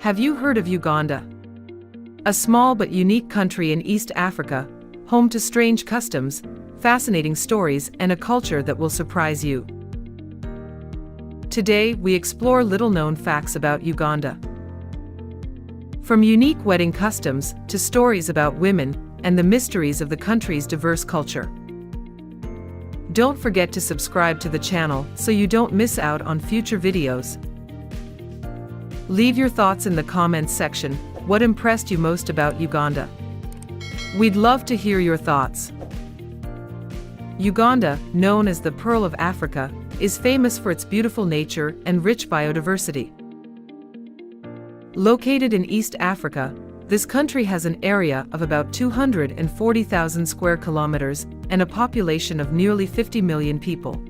Have you heard of Uganda? A small but unique country in East Africa, home to strange customs, fascinating stories, and a culture that will surprise you. Today, we explore little-known facts about Uganda. From unique wedding customs to stories about women and the mysteries of the country's diverse culture. Don't forget to subscribe to the channel so you don't miss out on future videos. Leave your thoughts in the comments section. What impressed you most about Uganda? We'd love to hear your thoughts. Uganda, known as the Pearl of Africa, is famous for its beautiful nature and rich biodiversity. Located in East Africa, this country has an area of about 240,000 square kilometers and a population of nearly 50 million people.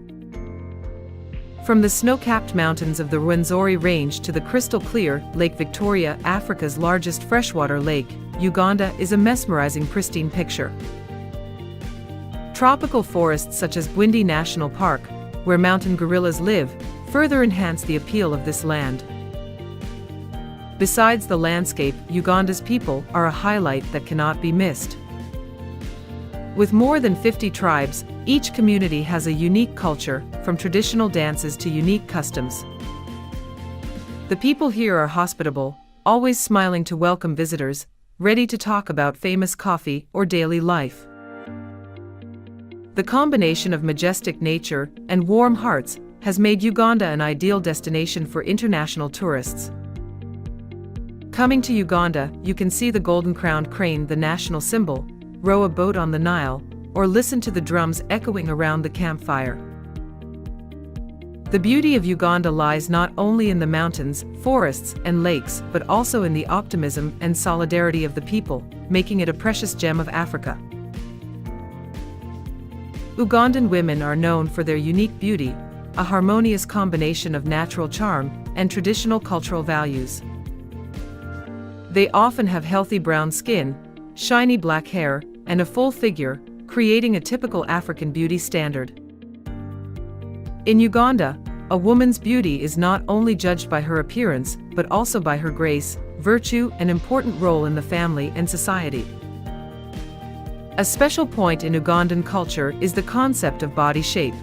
From the snow-capped mountains of the Rwenzori Range to the crystal-clear Lake Victoria, Africa's largest freshwater lake, Uganda is a mesmerizing pristine picture. Tropical forests such as Bwindi National Park, where mountain gorillas live, further enhance the appeal of this land. Besides the landscape, Uganda's people are a highlight that cannot be missed. With more than 50 tribes, each community has a unique culture, from traditional dances to unique customs. The people here are hospitable, always smiling to welcome visitors, ready to talk about famous coffee or daily life. The combination of majestic nature and warm hearts has made Uganda an ideal destination for international tourists. Coming to Uganda, you can see the golden-crowned crane, the national symbol, row a boat on the Nile, or listen to the drums echoing around the campfire. The beauty of Uganda lies not only in the mountains, forests, and lakes, but also in the optimism and solidarity of the people, making it a precious gem of Africa. Ugandan women are known for their unique beauty, a harmonious combination of natural charm and traditional cultural values. They often have healthy brown skin, shiny black hair, and a full figure, creating a typical African beauty standard. In Uganda, a woman's beauty is not only judged by her appearance, but also by her grace, virtue, and important role in the family and society. A special point in Ugandan culture is the concept of body shape.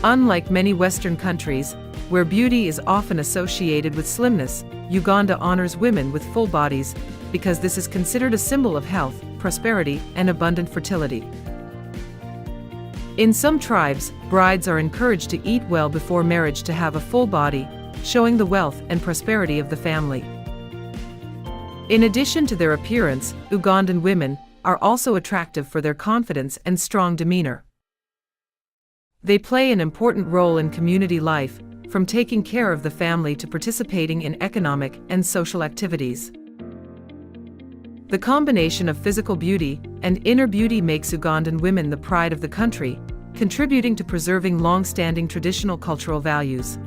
Unlike many Western countries, where beauty is often associated with slimness, Uganda honors women with full bodies, because this is considered a symbol of health, prosperity, and abundant fertility. In some tribes, brides are encouraged to eat well before marriage to have a full body, showing the wealth and prosperity of the family. In addition to their appearance, Ugandan women are also attractive for their confidence and strong demeanor. They play an important role in community life, from taking care of the family to participating in economic and social activities. The combination of physical beauty and inner beauty makes Ugandan women the pride of the country, contributing to preserving long-standing traditional cultural values.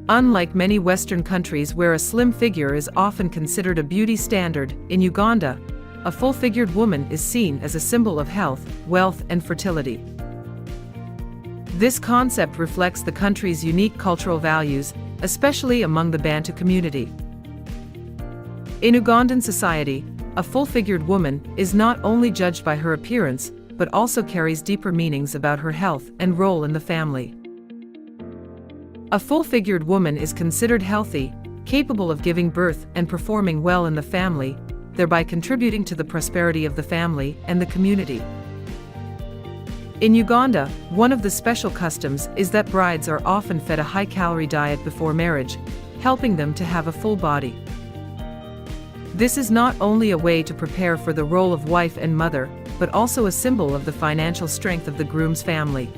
Unlike many Western countries where a slim figure is often considered a beauty standard, in Uganda, a full-figured woman is seen as a symbol of health, wealth, and fertility. This concept reflects the country's unique cultural values, especially among the Bantu community. In Ugandan society, a full-figured woman is not only judged by her appearance, but also carries deeper meanings about her health and role in the family. A full-figured woman is considered healthy, capable of giving birth and performing well in the family, thereby contributing to the prosperity of the family and the community. In Uganda, one of the special customs is that brides are often fed a high-calorie diet before marriage, helping them to have a full body. This is not only a way to prepare for the role of wife and mother, but also a symbol of the financial strength of the groom's family.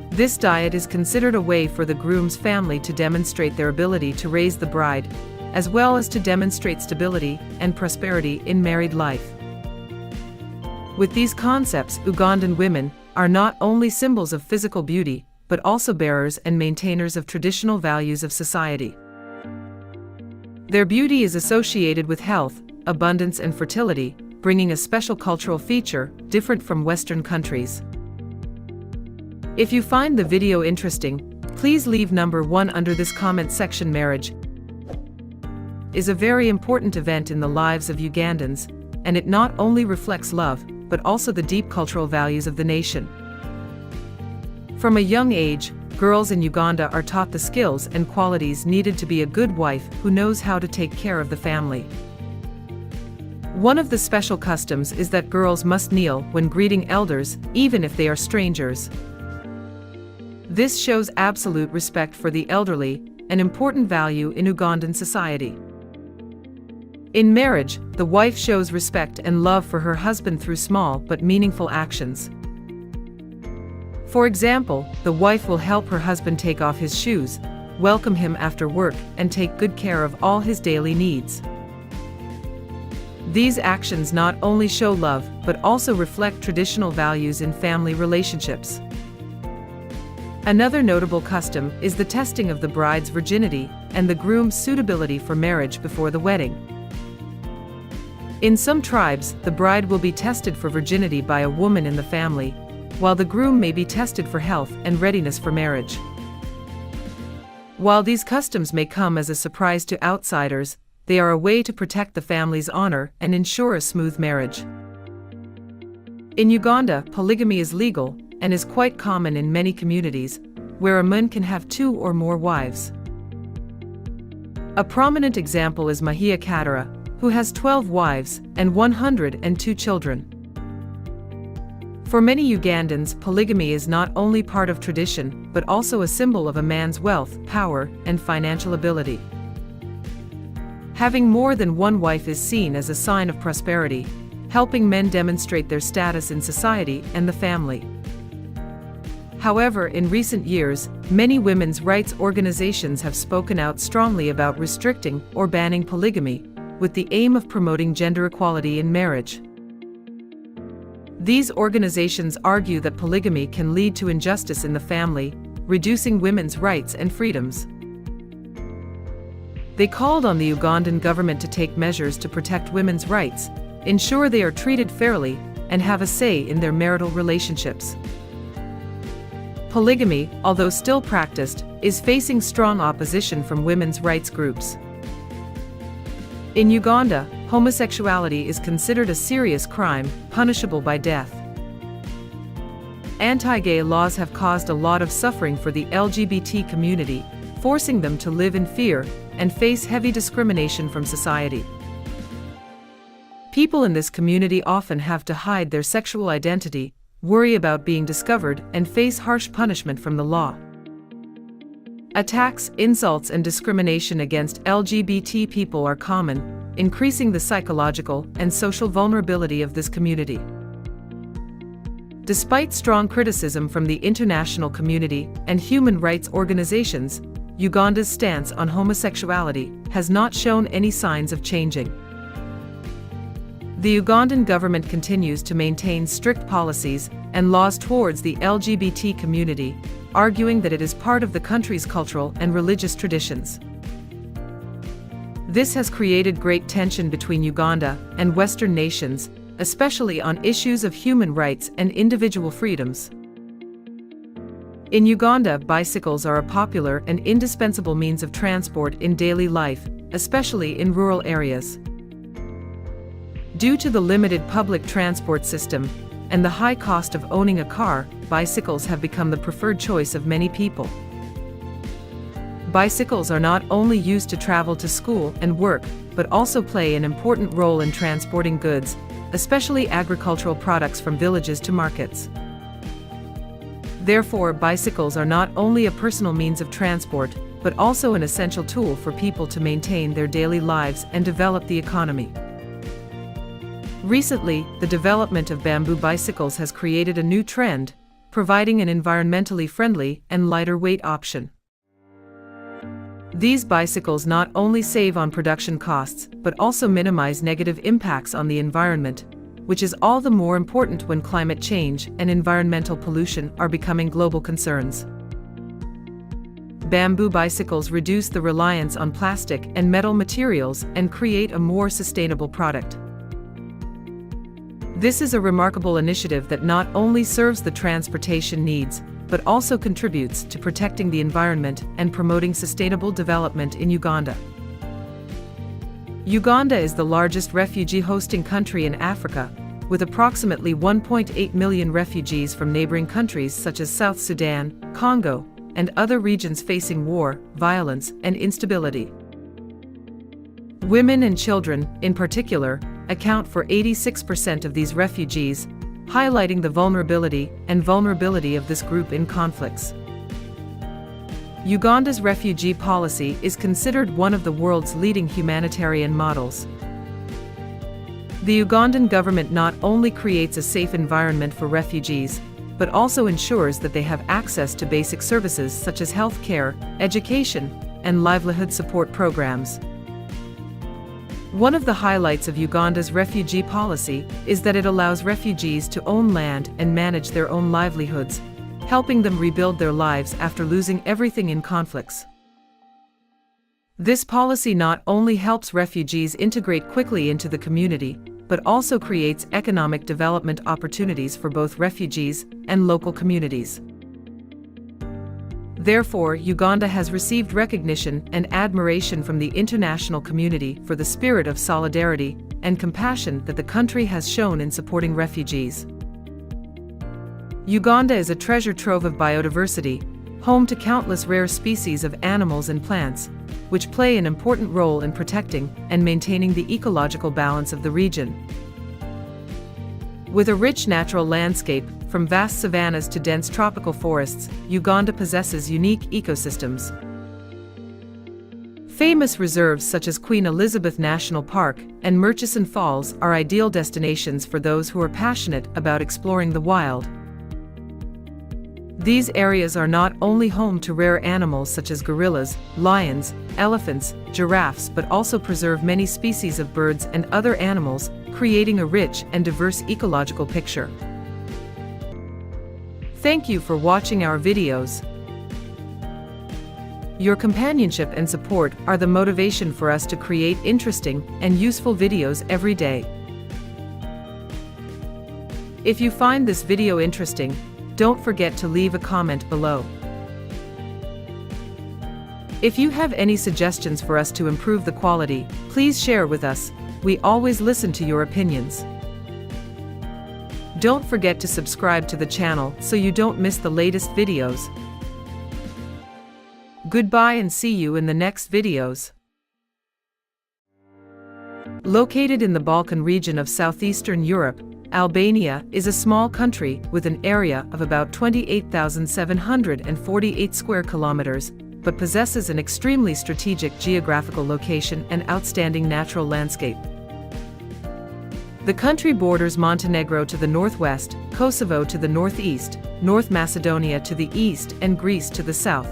This diet is considered a way for the groom's family to demonstrate their ability to raise the bride, as well as to demonstrate stability and prosperity in married life. With these concepts, Ugandan women are not only symbols of physical beauty, but also bearers and maintainers of traditional values of society. Their beauty is associated with health, abundance, and fertility, bringing a special cultural feature different from Western countries. If you find the video interesting, Please leave number 1 under this comment section. Marriage is a very important event in the lives of Ugandans, and it not only reflects love, but also the deep cultural values of the nation. From a young age, girls in Uganda are taught the skills and qualities needed to be a good wife who knows how to take care of the family. One of the special customs is that girls must kneel when greeting elders, even if they are strangers. This shows absolute respect for the elderly, an important value in Ugandan society. In marriage, the wife shows respect and love for her husband through small but meaningful actions. For example, the wife will help her husband take off his shoes, welcome him after work, and take good care of all his daily needs. These actions not only show love, but also reflect traditional values in family relationships. Another notable custom is the testing of the bride's virginity and the groom's suitability for marriage before the wedding. In some tribes, the bride will be tested for virginity by a woman in the family, while the groom may be tested for health and readiness for marriage. While these customs may come as a surprise to outsiders, they are a way to protect the family's honor and ensure a smooth marriage. In Uganda, polygamy is legal and is quite common in many communities, where a man can have 2 or more wives. A prominent example is Mahia Katara, who has 12 wives and 102 children. For many Ugandans, polygamy is not only part of tradition, but also a symbol of a man's wealth, power, and financial ability. Having more than one wife is seen as a sign of prosperity, helping men demonstrate their status in society and the family. However, in recent years, many women's rights organizations have spoken out strongly about restricting or banning polygamy, with the aim of promoting gender equality in marriage. These organizations argue that polygamy can lead to injustice in the family, reducing women's rights and freedoms. They called on the Ugandan government to take measures to protect women's rights, ensure they are treated fairly, and have a say in their marital relationships. Polygamy, although still practiced, is facing strong opposition from women's rights groups. In Uganda, homosexuality is considered a serious crime, punishable by death. Anti-gay laws have caused a lot of suffering for the LGBT community, forcing them to live in fear and face heavy discrimination from society. People in this community often have to hide their sexual identity, worry about being discovered, and face harsh punishment from the law. Attacks, insults, and discrimination against LGBT people are common, increasing the psychological and social vulnerability of this community. Despite strong criticism from the international community and human rights organizations, Uganda's stance on homosexuality has not shown any signs of changing. The Ugandan government continues to maintain strict policies and laws towards the LGBT community, arguing that it is part of the country's cultural and religious traditions. This has created great tension between Uganda and Western nations, especially on issues of human rights and individual freedoms. In Uganda, bicycles are a popular and indispensable means of transport in daily life, especially in rural areas. Due to the limited public transport system and the high cost of owning a car, bicycles have become the preferred choice of many people. Bicycles are not only used to travel to school and work, but also play an important role in transporting goods, especially agricultural products from villages to markets. Therefore, bicycles are not only a personal means of transport, but also an essential tool for people to maintain their daily lives and develop the economy. Recently, the development of bamboo bicycles has created a new trend, providing an environmentally friendly and lighter weight option. These bicycles not only save on production costs, but also minimize negative impacts on the environment, which is all the more important when climate change and environmental pollution are becoming global concerns. Bamboo bicycles reduce the reliance on plastic and metal materials and create a more sustainable product. This is a remarkable initiative that not only serves the transportation needs, but also contributes to protecting the environment and promoting sustainable development in Uganda. Uganda is the largest refugee-hosting country in Africa, with approximately 1.8 million refugees from neighboring countries such as South Sudan, Congo, and other regions facing war, violence, and instability. Women and children, in particular, account for 86% of these refugees, highlighting the vulnerability of this group in conflicts. Uganda's refugee policy is considered one of the world's leading humanitarian models. The Ugandan government not only creates a safe environment for refugees, but also ensures that they have access to basic services such as health care, education, and livelihood support programs. One of the highlights of Uganda's refugee policy is that it allows refugees to own land and manage their own livelihoods, helping them rebuild their lives after losing everything in conflicts. This policy not only helps refugees integrate quickly into the community, but also creates economic development opportunities for both refugees and local communities. Therefore, Uganda has received recognition and admiration from the international community for the spirit of solidarity and compassion that the country has shown in supporting refugees. Uganda is a treasure trove of biodiversity, home to countless rare species of animals and plants, which play an important role in protecting and maintaining the ecological balance of the region. With a rich natural landscape, from vast savannas to dense tropical forests, Uganda possesses unique ecosystems. Famous reserves such as Queen Elizabeth National Park and Murchison Falls are ideal destinations for those who are passionate about exploring the wild. These areas are not only home to rare animals such as gorillas, lions, elephants, giraffes, but also preserve many species of birds and other animals, creating a rich and diverse ecological picture. Thank you for watching our videos. Your companionship and support are the motivation for us to create interesting and useful videos every day. If you find this video interesting, don't forget to leave a comment below. If you have any suggestions for us to improve the quality, please share with us. We always listen to your opinions. Don't forget to subscribe to the channel so you don't miss the latest videos. Goodbye and see you in the next videos. Located in the Balkan region of southeastern Europe, Albania is a small country with an area of about 28,748 square kilometers, but possesses an extremely strategic geographical location and outstanding natural landscape. The country borders Montenegro to the northwest, Kosovo to the northeast, North Macedonia to the east, and Greece to the south.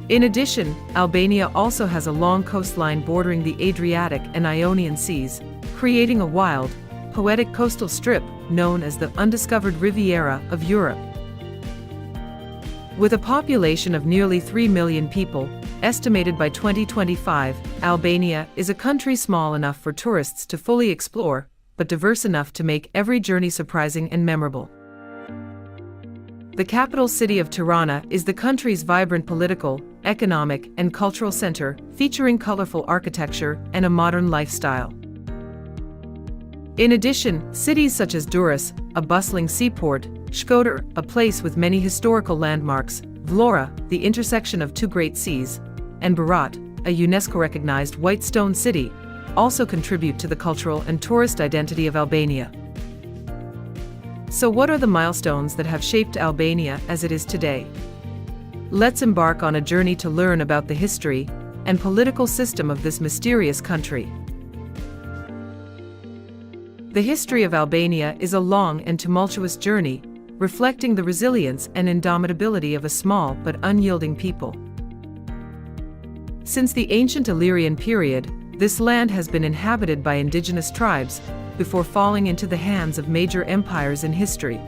In addition, Albania also has a long coastline bordering the Adriatic and Ionian Seas, creating a wild, poetic coastal strip known as the undiscovered Riviera of Europe. With a population of nearly 3 million people, estimated by 2025, Albania is a country small enough for tourists to fully explore, but diverse enough to make every journey surprising and memorable. The capital city of Tirana is the country's vibrant political, economic, and cultural center, featuring colorful architecture and a modern lifestyle. In addition, cities such as Durrës, a bustling seaport, Shkodër, a place with many historical landmarks, Vlora, the intersection of two great seas, and Berat, a UNESCO-recognized white stone city, also contribute to the cultural and tourist identity of Albania. So what are the milestones that have shaped Albania as it is today? Let's embark on a journey to learn about the history and political system of this mysterious country. The history of Albania is a long and tumultuous journey, reflecting the resilience and indomitability of a small but unyielding people. Since the ancient Illyrian period, this land has been inhabited by indigenous tribes, before falling into the hands of major empires in history.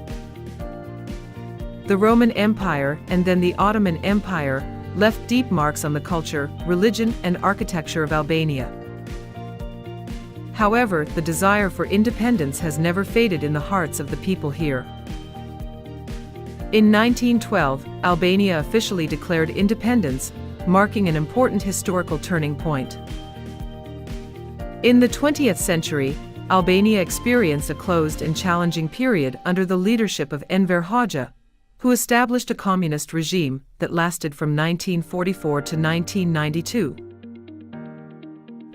The Roman Empire and then the Ottoman Empire left deep marks on the culture, religion, and architecture of Albania. However, the desire for independence has never faded in the hearts of the people here. In 1912, Albania officially declared independence, marking an important historical turning point. In the 20th century, Albania experienced a closed and challenging period under the leadership of Enver Hoxha, who established a communist regime that lasted from 1944 to 1992.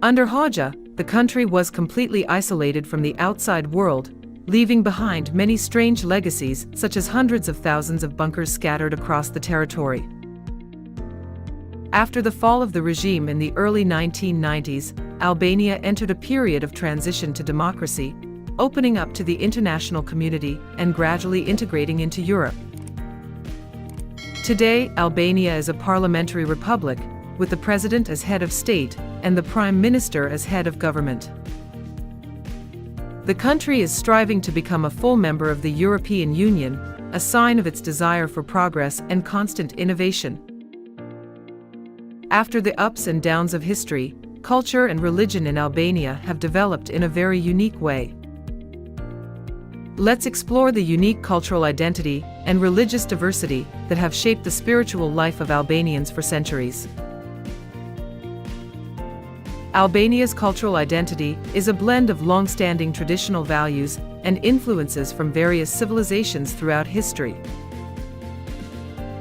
Under Hoxha, the country was completely isolated from the outside world, leaving behind many strange legacies such as hundreds of thousands of bunkers scattered across the territory. After the fall of the regime in the early 1990s, Albania entered a period of transition to democracy, opening up to the international community and gradually integrating into Europe. Today, Albania is a parliamentary republic, with the president as head of state and the prime minister as head of government. The country is striving to become a full member of the European Union, a sign of its desire for progress and constant innovation. After the ups and downs of history, culture and religion in Albania have developed in a very unique way. Let's explore the unique cultural identity and religious diversity that have shaped the spiritual life of Albanians for centuries. Albania's cultural identity is a blend of long-standing traditional values and influences from various civilizations throughout history.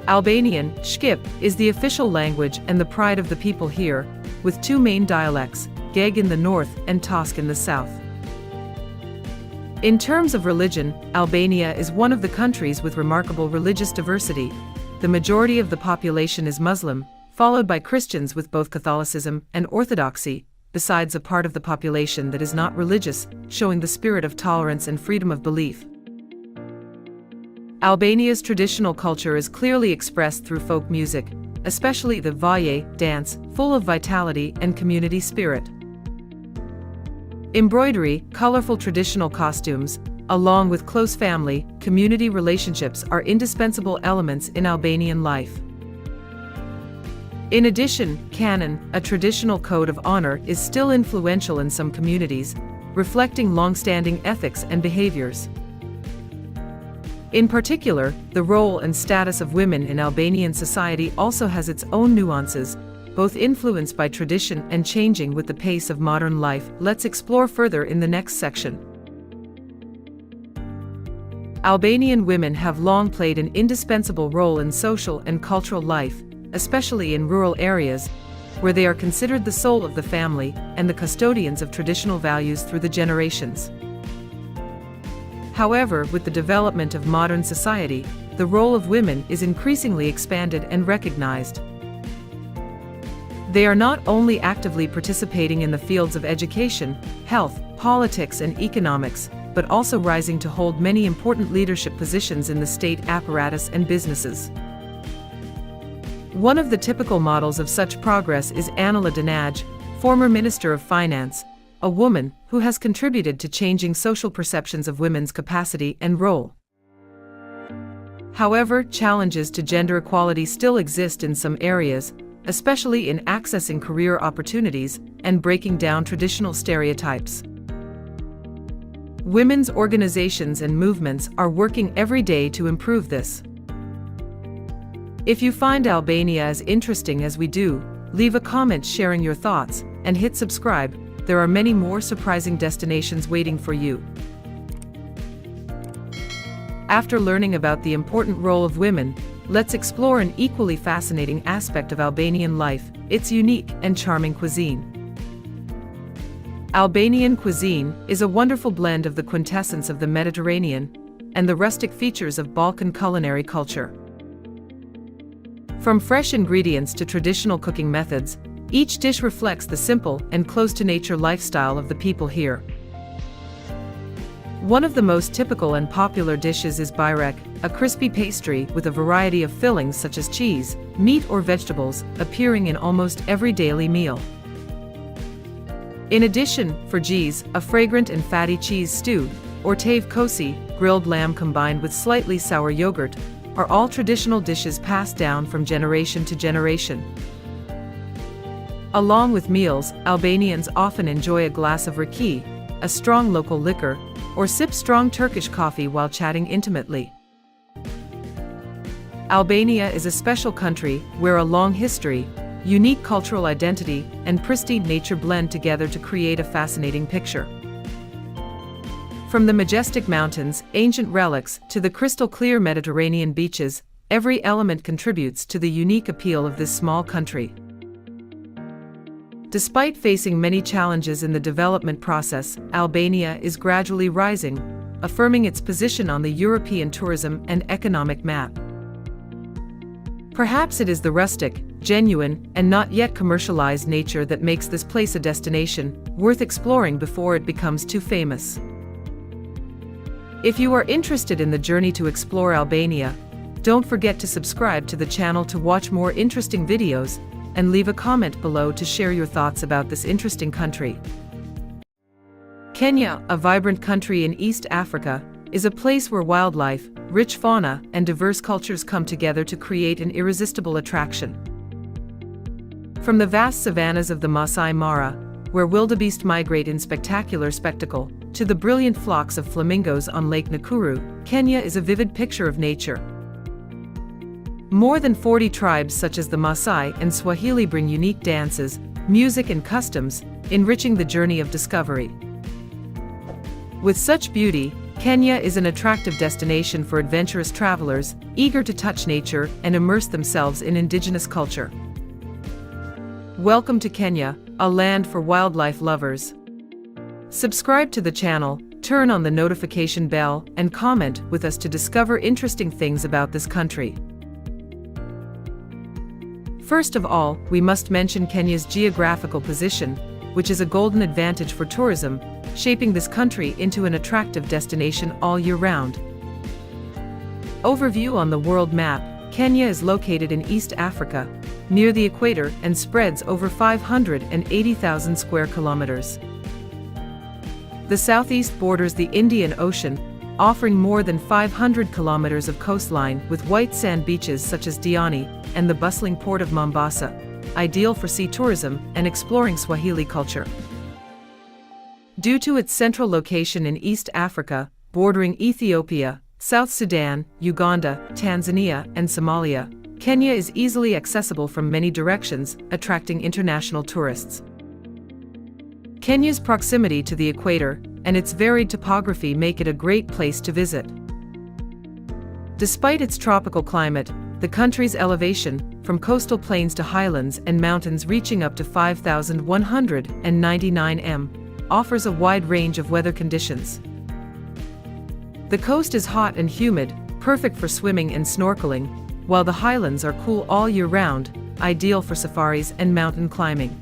Albanian, Shqip, is the official language and the pride of the people here, with two main dialects, Geg in the north and Tosk in the south. In terms of religion, Albania is one of the countries with remarkable religious diversity. The majority of the population is Muslim, followed by Christians with both Catholicism and Orthodoxy, besides a part of the population that is not religious, showing the spirit of tolerance and freedom of belief. Albania's traditional culture is clearly expressed through folk music, especially the vaje dance, full of vitality and community spirit. Embroidery, colorful traditional costumes, along with close family, community relationships are indispensable elements in Albanian life. In addition, canon, a traditional code of honor, is still influential in some communities, reflecting long-standing ethics and behaviors. In particular, the role and status of women in Albanian society also has its own nuances, both influenced by tradition and changing with the pace of modern life. Let's explore further in the next section. Albanian women have long played an indispensable role in social and cultural life, especially in rural areas, where they are considered the soul of the family and the custodians of traditional values through the generations. However, with the development of modern society, the role of women is increasingly expanded and recognized. They are not only actively participating in the fields of education, health, politics, and economics, but also rising to hold many important leadership positions in the state apparatus and businesses. One of the typical models of such progress is Anila Dinaj, former Minister of Finance, a woman who has contributed to changing social perceptions of women's capacity and role. However, challenges to gender equality still exist in some areas, especially in accessing career opportunities and breaking down traditional stereotypes. Women's organizations and movements are working every day to improve this. If you find Albania as interesting as we do, leave a comment sharing your thoughts, and hit subscribe. There are many more surprising destinations waiting for you. After learning about the important role of women, let's explore an equally fascinating aspect of Albanian life, its unique and charming cuisine. Albanian cuisine is a wonderful blend of the quintessence of the Mediterranean and the rustic features of Balkan culinary culture. From fresh ingredients to traditional cooking methods, each dish reflects the simple and close-to-nature lifestyle of the people here. One of the most typical and popular dishes is bajrek, a crispy pastry with a variety of fillings such as cheese, meat or vegetables, appearing in almost every daily meal. In addition, frgiz, a fragrant and fatty cheese stew, or tave kosi, grilled lamb combined with slightly sour yogurt, are all traditional dishes passed down from generation to generation. Along with meals, Albanians often enjoy a glass of raki, a strong local liquor, or sip strong Turkish coffee while chatting intimately. Albania is a special country where a long history, unique cultural identity, and pristine nature blend together to create a fascinating picture. From the majestic mountains, ancient relics, to the crystal-clear Mediterranean beaches, every element contributes to the unique appeal of this small country. Despite facing many challenges in the development process, Albania is gradually rising, affirming its position on the European tourism and economic map. Perhaps it is the rustic, genuine, and not yet commercialized nature that makes this place a destination worth exploring before it becomes too famous. If you are interested in the journey to explore Albania, don't forget to subscribe to the channel to watch more interesting videos, and leave a comment below to share your thoughts about this interesting country. Kenya, a vibrant country in East Africa, is a place where wildlife, rich fauna, and diverse cultures come together to create an irresistible attraction. From the vast savannas of the Masai Mara, where wildebeest migrate in spectacular spectacle, to the brilliant flocks of flamingos on Lake Nakuru, Kenya is a vivid picture of nature. More than 40 tribes such as the Maasai and Swahili bring unique dances, music and customs, enriching the journey of discovery. With such beauty, Kenya is an attractive destination for adventurous travelers, eager to touch nature and immerse themselves in indigenous culture. Welcome to Kenya, a land for wildlife lovers. Subscribe to the channel, turn on the notification bell, and comment with us to discover interesting things about this country. First of all, we must mention Kenya's geographical position, which is a golden advantage for tourism, shaping this country into an attractive destination all year round. Overview on the world map: Kenya is located in East Africa, near the equator, and spreads over 580,000 square kilometers. The southeast borders the Indian Ocean, offering more than 500 kilometers of coastline with white sand beaches such as Diani and the bustling port of Mombasa, ideal for sea tourism and exploring Swahili culture. Due to its central location in East Africa, bordering Ethiopia, South Sudan, Uganda, Tanzania, and Somalia, Kenya is easily accessible from many directions, attracting international tourists. Kenya's proximity to the equator and its varied topography make it a great place to visit. Despite its tropical climate, the country's elevation, from coastal plains to highlands and mountains reaching up to 5,199 m, offers a wide range of weather conditions. The coast is hot and humid, perfect for swimming and snorkeling, while the highlands are cool all year round, ideal for safaris and mountain climbing.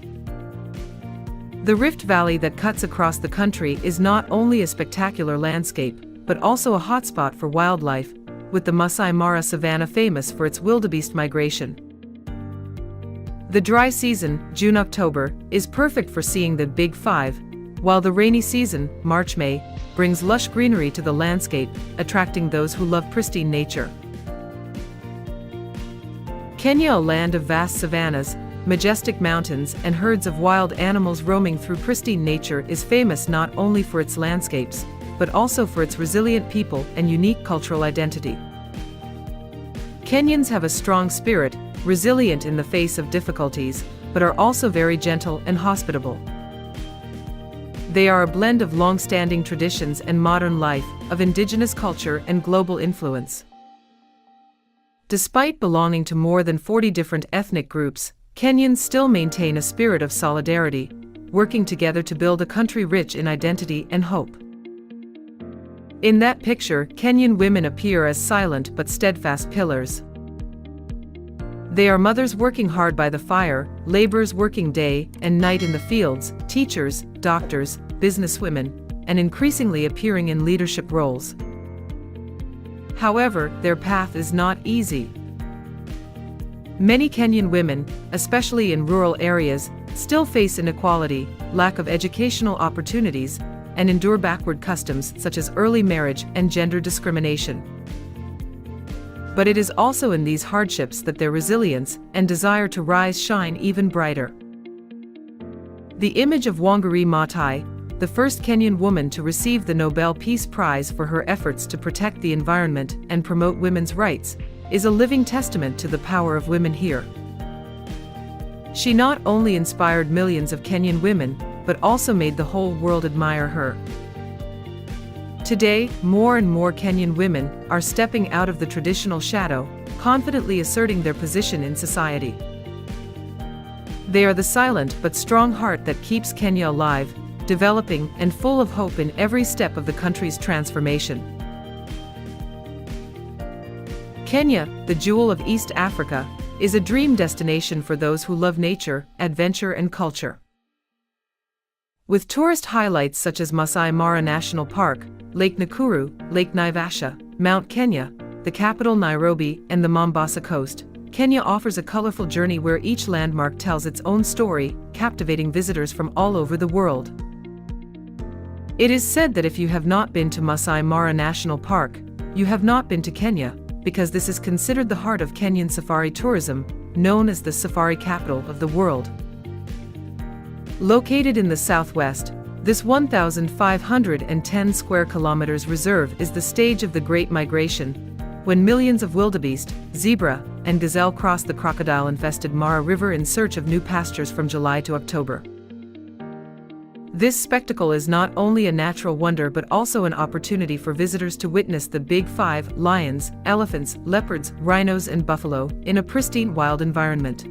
The Rift Valley that cuts across the country is not only a spectacular landscape, but also a hotspot for wildlife, with the Masai Mara savanna famous for its wildebeest migration. The dry season, June-October, is perfect for seeing the Big Five, while the rainy season, March-May, brings lush greenery to the landscape, attracting those who love pristine nature. Kenya, a land of vast savannas, majestic mountains, and herds of wild animals roaming through pristine nature, is famous not only for its landscapes, but also for its resilient people and unique cultural identity. Kenyans have a strong spirit, resilient in the face of difficulties, but are also very gentle and hospitable. They are a blend of long-standing traditions and modern life, of indigenous culture and global influence. Despite belonging to more than 40 different ethnic groups, Kenyans still maintain a spirit of solidarity, working together to build a country rich in identity and hope. In that picture, Kenyan women appear as silent but steadfast pillars. They are mothers working hard by the fire, laborers working day and night in the fields, teachers, doctors, businesswomen, and increasingly appearing in leadership roles. However, their path is not easy. Many Kenyan women, especially in rural areas, still face inequality, lack of educational opportunities, and endure backward customs such as early marriage and gender discrimination. But it is also in these hardships that their resilience and desire to rise shine even brighter. The image of Wangari Maathai, the first Kenyan woman to receive the Nobel Peace Prize for her efforts to protect the environment and promote women's rights, is a living testament to the power of women here. She not only inspired millions of Kenyan women, but also made the whole world admire her. Today, more and more Kenyan women are stepping out of the traditional shadow, confidently asserting their position in society. They are the silent but strong heart that keeps Kenya alive, developing, and full of hope in every step of the country's transformation. Kenya, the jewel of East Africa, is a dream destination for those who love nature, adventure, and culture. With tourist highlights such as Masai Mara National Park, Lake Nakuru, Lake Naivasha, Mount Kenya, the capital Nairobi, and the Mombasa coast, Kenya offers a colorful journey where each landmark tells its own story, captivating visitors from all over the world. It is said that if you have not been to Masai Mara National Park, you have not been to Kenya, because this is considered the heart of Kenyan safari tourism, known as the safari capital of the world. Located in the southwest, this 1,510 square kilometers reserve is the stage of the Great Migration, when millions of wildebeest, zebra, and gazelle cross the crocodile-infested Mara River in search of new pastures from July to October. This spectacle is not only a natural wonder but also an opportunity for visitors to witness the Big Five: lions, elephants, leopards, rhinos, and buffalo, in a pristine wild environment.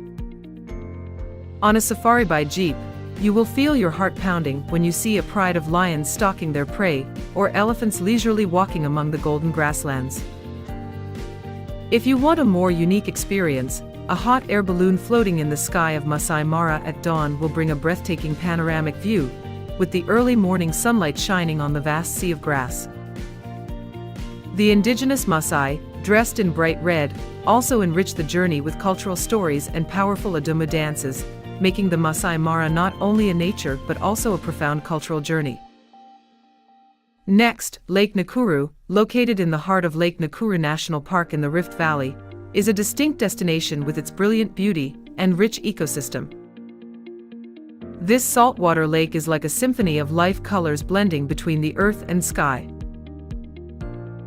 On a safari by jeep, you will feel your heart pounding when you see a pride of lions stalking their prey, or elephants leisurely walking among the golden grasslands. If you want a more unique experience, a hot air balloon floating in the sky of Masai Mara at dawn will bring a breathtaking panoramic view, with the early morning sunlight shining on the vast sea of grass. The indigenous Maasai, dressed in bright red, also enrich the journey with cultural stories and powerful Adumu dances, making the Masai Mara not only a nature but also a profound cultural journey. Next, Lake Nakuru, located in the heart of Lake Nakuru National Park in the Rift Valley, is a distinct destination with its brilliant beauty and rich ecosystem. This saltwater lake is like a symphony of life colors blending between the earth and sky.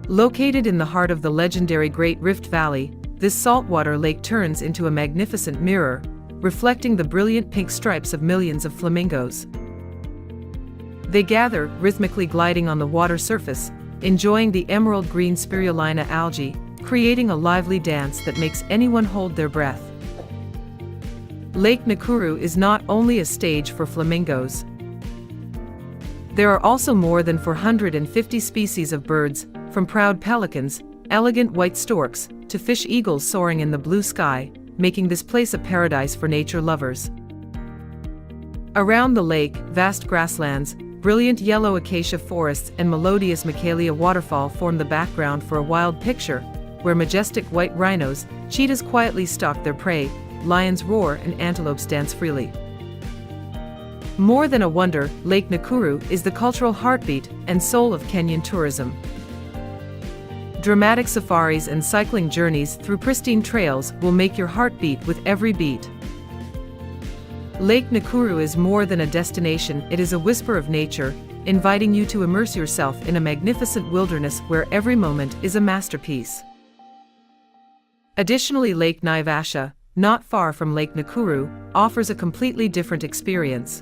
Located in the heart of the legendary Great Rift Valley, this saltwater lake turns into a magnificent mirror, reflecting the brilliant pink stripes of millions of flamingos. They gather, rhythmically gliding on the water surface, enjoying the emerald green spirulina algae, creating a lively dance that makes anyone hold their breath. Lake Nakuru is not only a stage for flamingos. There are also more than 450 species of birds, from proud pelicans, elegant white storks, to fish eagles soaring in the blue sky, making this place a paradise for nature lovers. Around the lake, vast grasslands, brilliant yellow acacia forests, and melodious Michaelia waterfall form the background for a wild picture, where majestic white rhinos, cheetahs quietly stalk their prey, lions roar, and antelopes dance freely. More than a wonder, Lake Nakuru is the cultural heartbeat and soul of Kenyan tourism. Dramatic safaris and cycling journeys through pristine trails will make your heart beat with every beat. Lake Nakuru is more than a destination, it is a whisper of nature, inviting you to immerse yourself in a magnificent wilderness where every moment is a masterpiece. Additionally, Lake Naivasha, not far from Lake Nakuru, offers a completely different experience.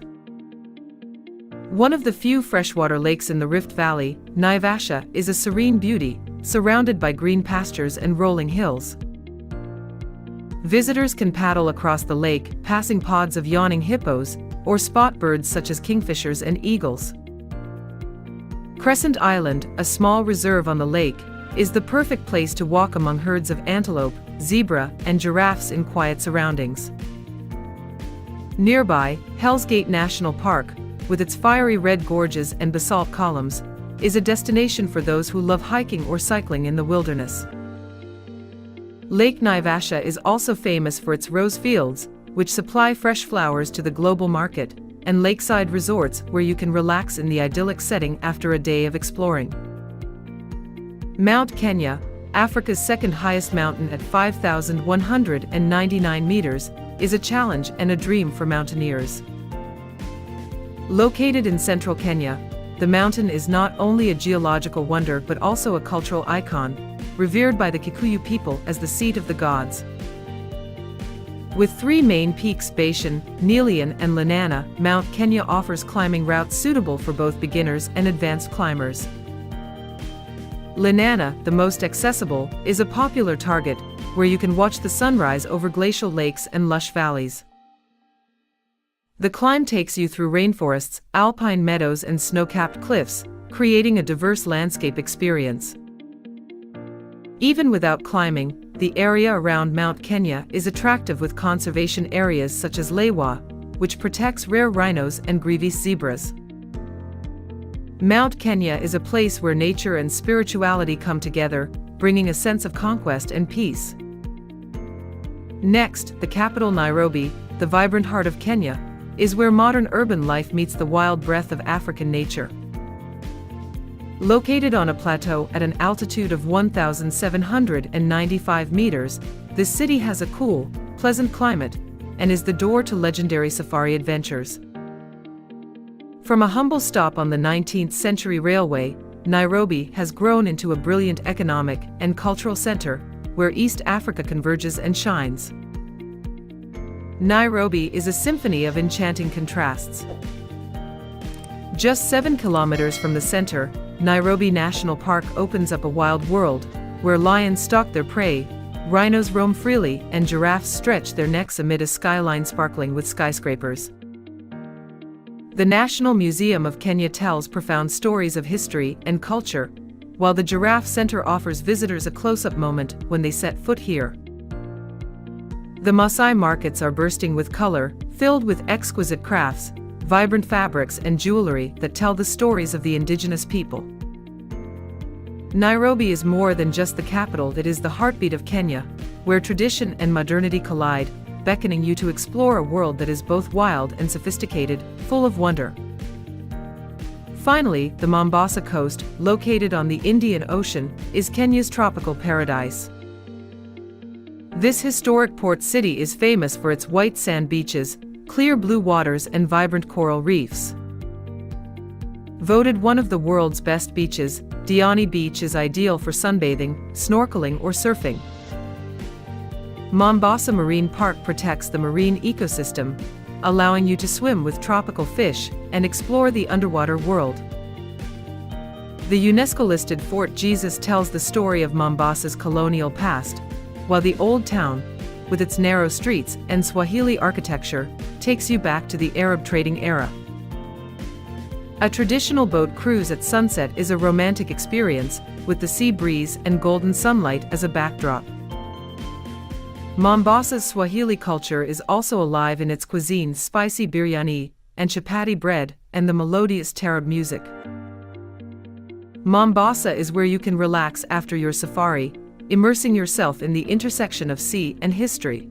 One of the few freshwater lakes in the Rift Valley, Naivasha is a serene beauty, surrounded by green pastures and rolling hills. Visitors can paddle across the lake, passing pods of yawning hippos, or spot birds such as kingfishers and eagles. Crescent Island, a small reserve on the lake, is the perfect place to walk among herds of antelope, zebra, and giraffes in quiet surroundings. Nearby, Hell's Gate National Park, with its fiery red gorges and basalt columns, is a destination for those who love hiking or cycling in the wilderness. Lake Naivasha is also famous for its rose fields, which supply fresh flowers to the global market, and lakeside resorts where you can relax in the idyllic setting after a day of exploring. Mount Kenya, Africa's second highest mountain at 5,199 meters, is a challenge and a dream for mountaineers. Located in central Kenya, the mountain is not only a geological wonder but also a cultural icon, revered by the Kikuyu people as the seat of the gods. With three main peaks, Basse-Terre, Chilean, and Lenana, Mount Kenya offers climbing routes suitable for both beginners and advanced climbers. Lenana, the most accessible, is a popular target, where you can watch the sunrise over glacial lakes and lush valleys. The climb takes you through rainforests, alpine meadows, and snow-capped cliffs, creating a diverse landscape experience. Even without climbing, the area around Mount Kenya is attractive with conservation areas such as Lewa, which protects rare rhinos and Grevy's zebras. Mount Kenya is a place where nature and spirituality come together, bringing a sense of conquest and peace. Next, the capital Nairobi, the vibrant heart of Kenya, is where modern urban life meets the wild breath of African nature. Located on a plateau at an altitude of 1,795 meters, this city has a cool, pleasant climate and is the door to legendary safari adventures. From a humble stop on the 19th century railway, Nairobi has grown into a brilliant economic and cultural center where East Africa converges and shines. Nairobi is a symphony of enchanting contrasts. Just 7 kilometers from the center, Nairobi National Park opens up a wild world, where lions stalk their prey, rhinos roam freely, and giraffes stretch their necks amid a skyline sparkling with skyscrapers. The National Museum of Kenya tells profound stories of history and culture, while the Giraffe Center offers visitors a close-up moment when they set foot here. The Maasai markets are bursting with color, filled with exquisite crafts, vibrant fabrics, and jewelry that tell the stories of the indigenous people. Nairobi is more than just the capital, it is the heartbeat of Kenya, where tradition and modernity collide, beckoning you to explore a world that is both wild and sophisticated, full of wonder. Finally, the Mombasa coast, located on the Indian Ocean, is Kenya's tropical paradise. This historic port city is famous for its white sand beaches, clear blue waters, and vibrant coral reefs. Voted one of the world's best beaches, Diani Beach is ideal for sunbathing, snorkeling, or surfing. Mombasa Marine Park protects the marine ecosystem, allowing you to swim with tropical fish and explore the underwater world. The UNESCO-listed Fort Jesus tells the story of Mombasa's colonial past, while the Old Town, with its narrow streets and Swahili architecture, takes you back to the Arab trading era. A traditional boat cruise at sunset is a romantic experience, with the sea breeze and golden sunlight as a backdrop. Mombasa's Swahili culture is also alive in its cuisine, spicy biryani and chapati bread, and the melodious taarab music. Mombasa is where you can relax after your safari, immersing yourself in the intersection of sea and history.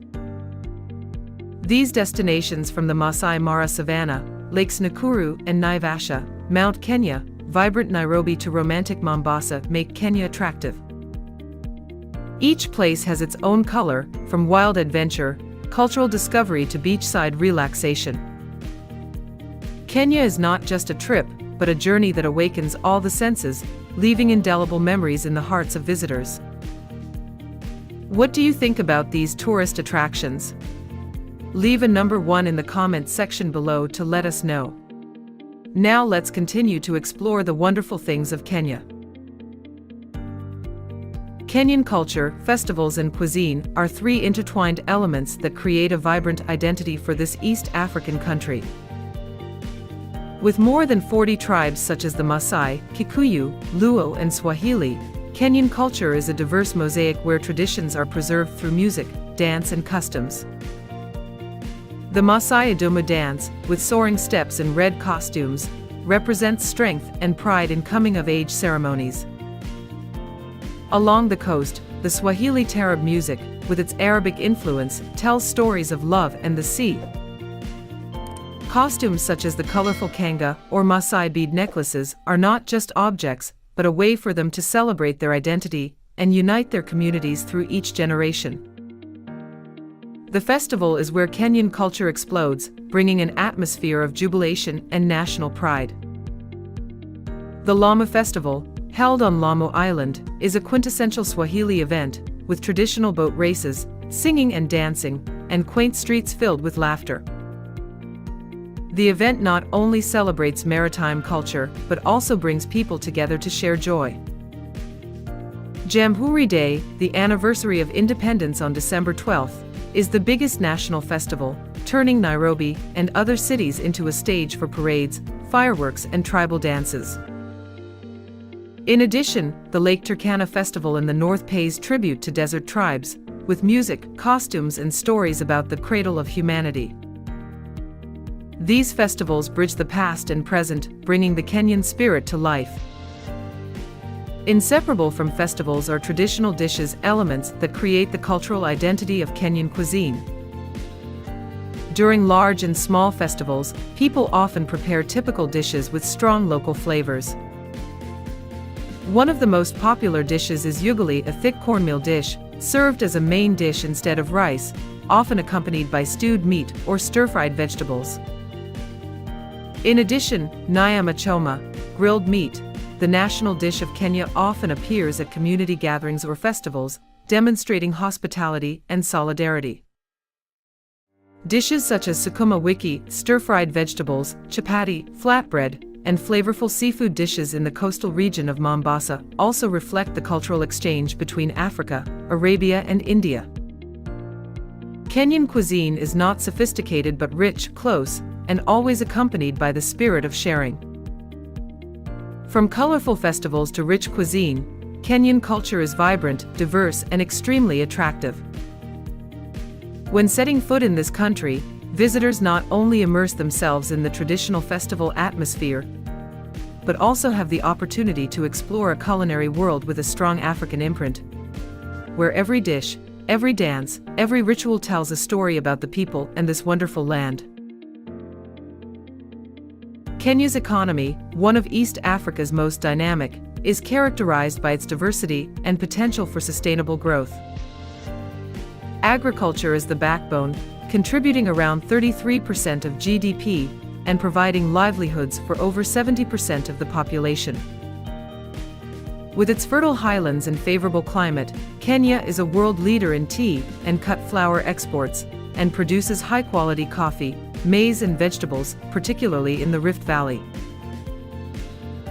These destinations, from the Masai Mara Savannah, Lakes Nakuru and Naivasha, Mount Kenya, vibrant Nairobi to romantic Mombasa, make Kenya attractive. Each place has its own color, from wild adventure, cultural discovery to beachside relaxation. Kenya is not just a trip, but a journey that awakens all the senses, leaving indelible memories in the hearts of visitors. What do you think about these tourist attractions? Leave a number 1 in the comments section below to let us know. Now let's continue to explore the wonderful things of Kenya. Kenyan culture, festivals, and cuisine are 3 intertwined elements that create a vibrant identity for this East African country. With more than 40 tribes such as the Maasai, Kikuyu, Luo, and Swahili, Kenyan culture is a diverse mosaic where traditions are preserved through music, dance, and customs. The Maasai Adoma dance, with soaring steps and red costumes, represents strength and pride in coming-of-age ceremonies. Along the coast, the Swahili taarab music, with its Arabic influence, tells stories of love and the sea. Costumes such as the colorful kanga or Maasai bead necklaces are not just objects, but a way for them to celebrate their identity and unite their communities through each generation. The festival is where Kenyan culture explodes, bringing an atmosphere of jubilation and national pride. The Lamu Festival, held on Lamu Island, is a quintessential Swahili event, with traditional boat races, singing and dancing, and quaint streets filled with laughter. The event not only celebrates maritime culture, but also brings people together to share joy. Jamhuri Day, the anniversary of independence on December 12th, is the biggest national festival, turning Nairobi and other cities into a stage for parades, fireworks, and tribal dances. In addition, the Lake Turkana Festival in the north pays tribute to desert tribes, with music, costumes, and stories about the cradle of humanity. These festivals bridge the past and present, bringing the Kenyan spirit to life. Inseparable from festivals are traditional dishes, elements that create the cultural identity of Kenyan cuisine. During large and small festivals, people often prepare typical dishes with strong local flavors. One of the most popular dishes is ugali, a thick cornmeal dish, served as a main dish instead of rice, often accompanied by stewed meat or stir-fried vegetables. In addition, nyama choma, grilled meat, the national dish of Kenya, often appears at community gatherings or festivals, demonstrating hospitality and solidarity. Dishes such as sukuma wiki, stir-fried vegetables, chapati, flatbread, and flavorful seafood dishes in the coastal region of Mombasa also reflect the cultural exchange between Africa, Arabia, and India. Kenyan cuisine is not sophisticated but rich, close, and always accompanied by the spirit of sharing. From colorful festivals to rich cuisine, Kenyan culture is vibrant, diverse, and extremely attractive. When setting foot in this country, visitors not only immerse themselves in the traditional festival atmosphere, but also have the opportunity to explore a culinary world with a strong African imprint, where every dish, every dance, every ritual tells a story about the people and this wonderful land. Kenya's economy, one of East Africa's most dynamic, is characterized by its diversity and potential for sustainable growth. Agriculture is the backbone, contributing around 33% of GDP and providing livelihoods for over 70% of the population. With its fertile highlands and favorable climate, Kenya is a world leader in tea and cut flower exports, and produces high-quality coffee, maize, and vegetables, particularly in the Rift Valley.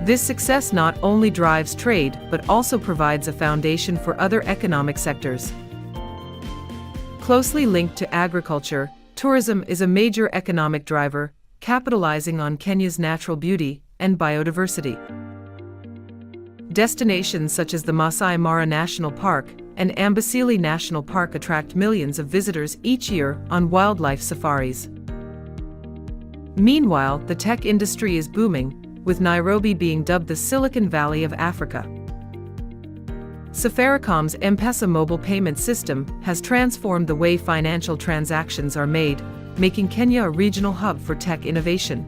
This success not only drives trade but also provides a foundation for other economic sectors. Closely linked to agriculture, tourism is a major economic driver, capitalizing on Kenya's natural beauty and biodiversity. Destinations such as the Masai Mara National Park and Amboseli National Park attract millions of visitors each year on wildlife safaris. Meanwhile, the tech industry is booming, with Nairobi being dubbed the Silicon Valley of Africa. Safaricom's M-Pesa mobile payment system has transformed the way financial transactions are made, making Kenya a regional hub for tech innovation.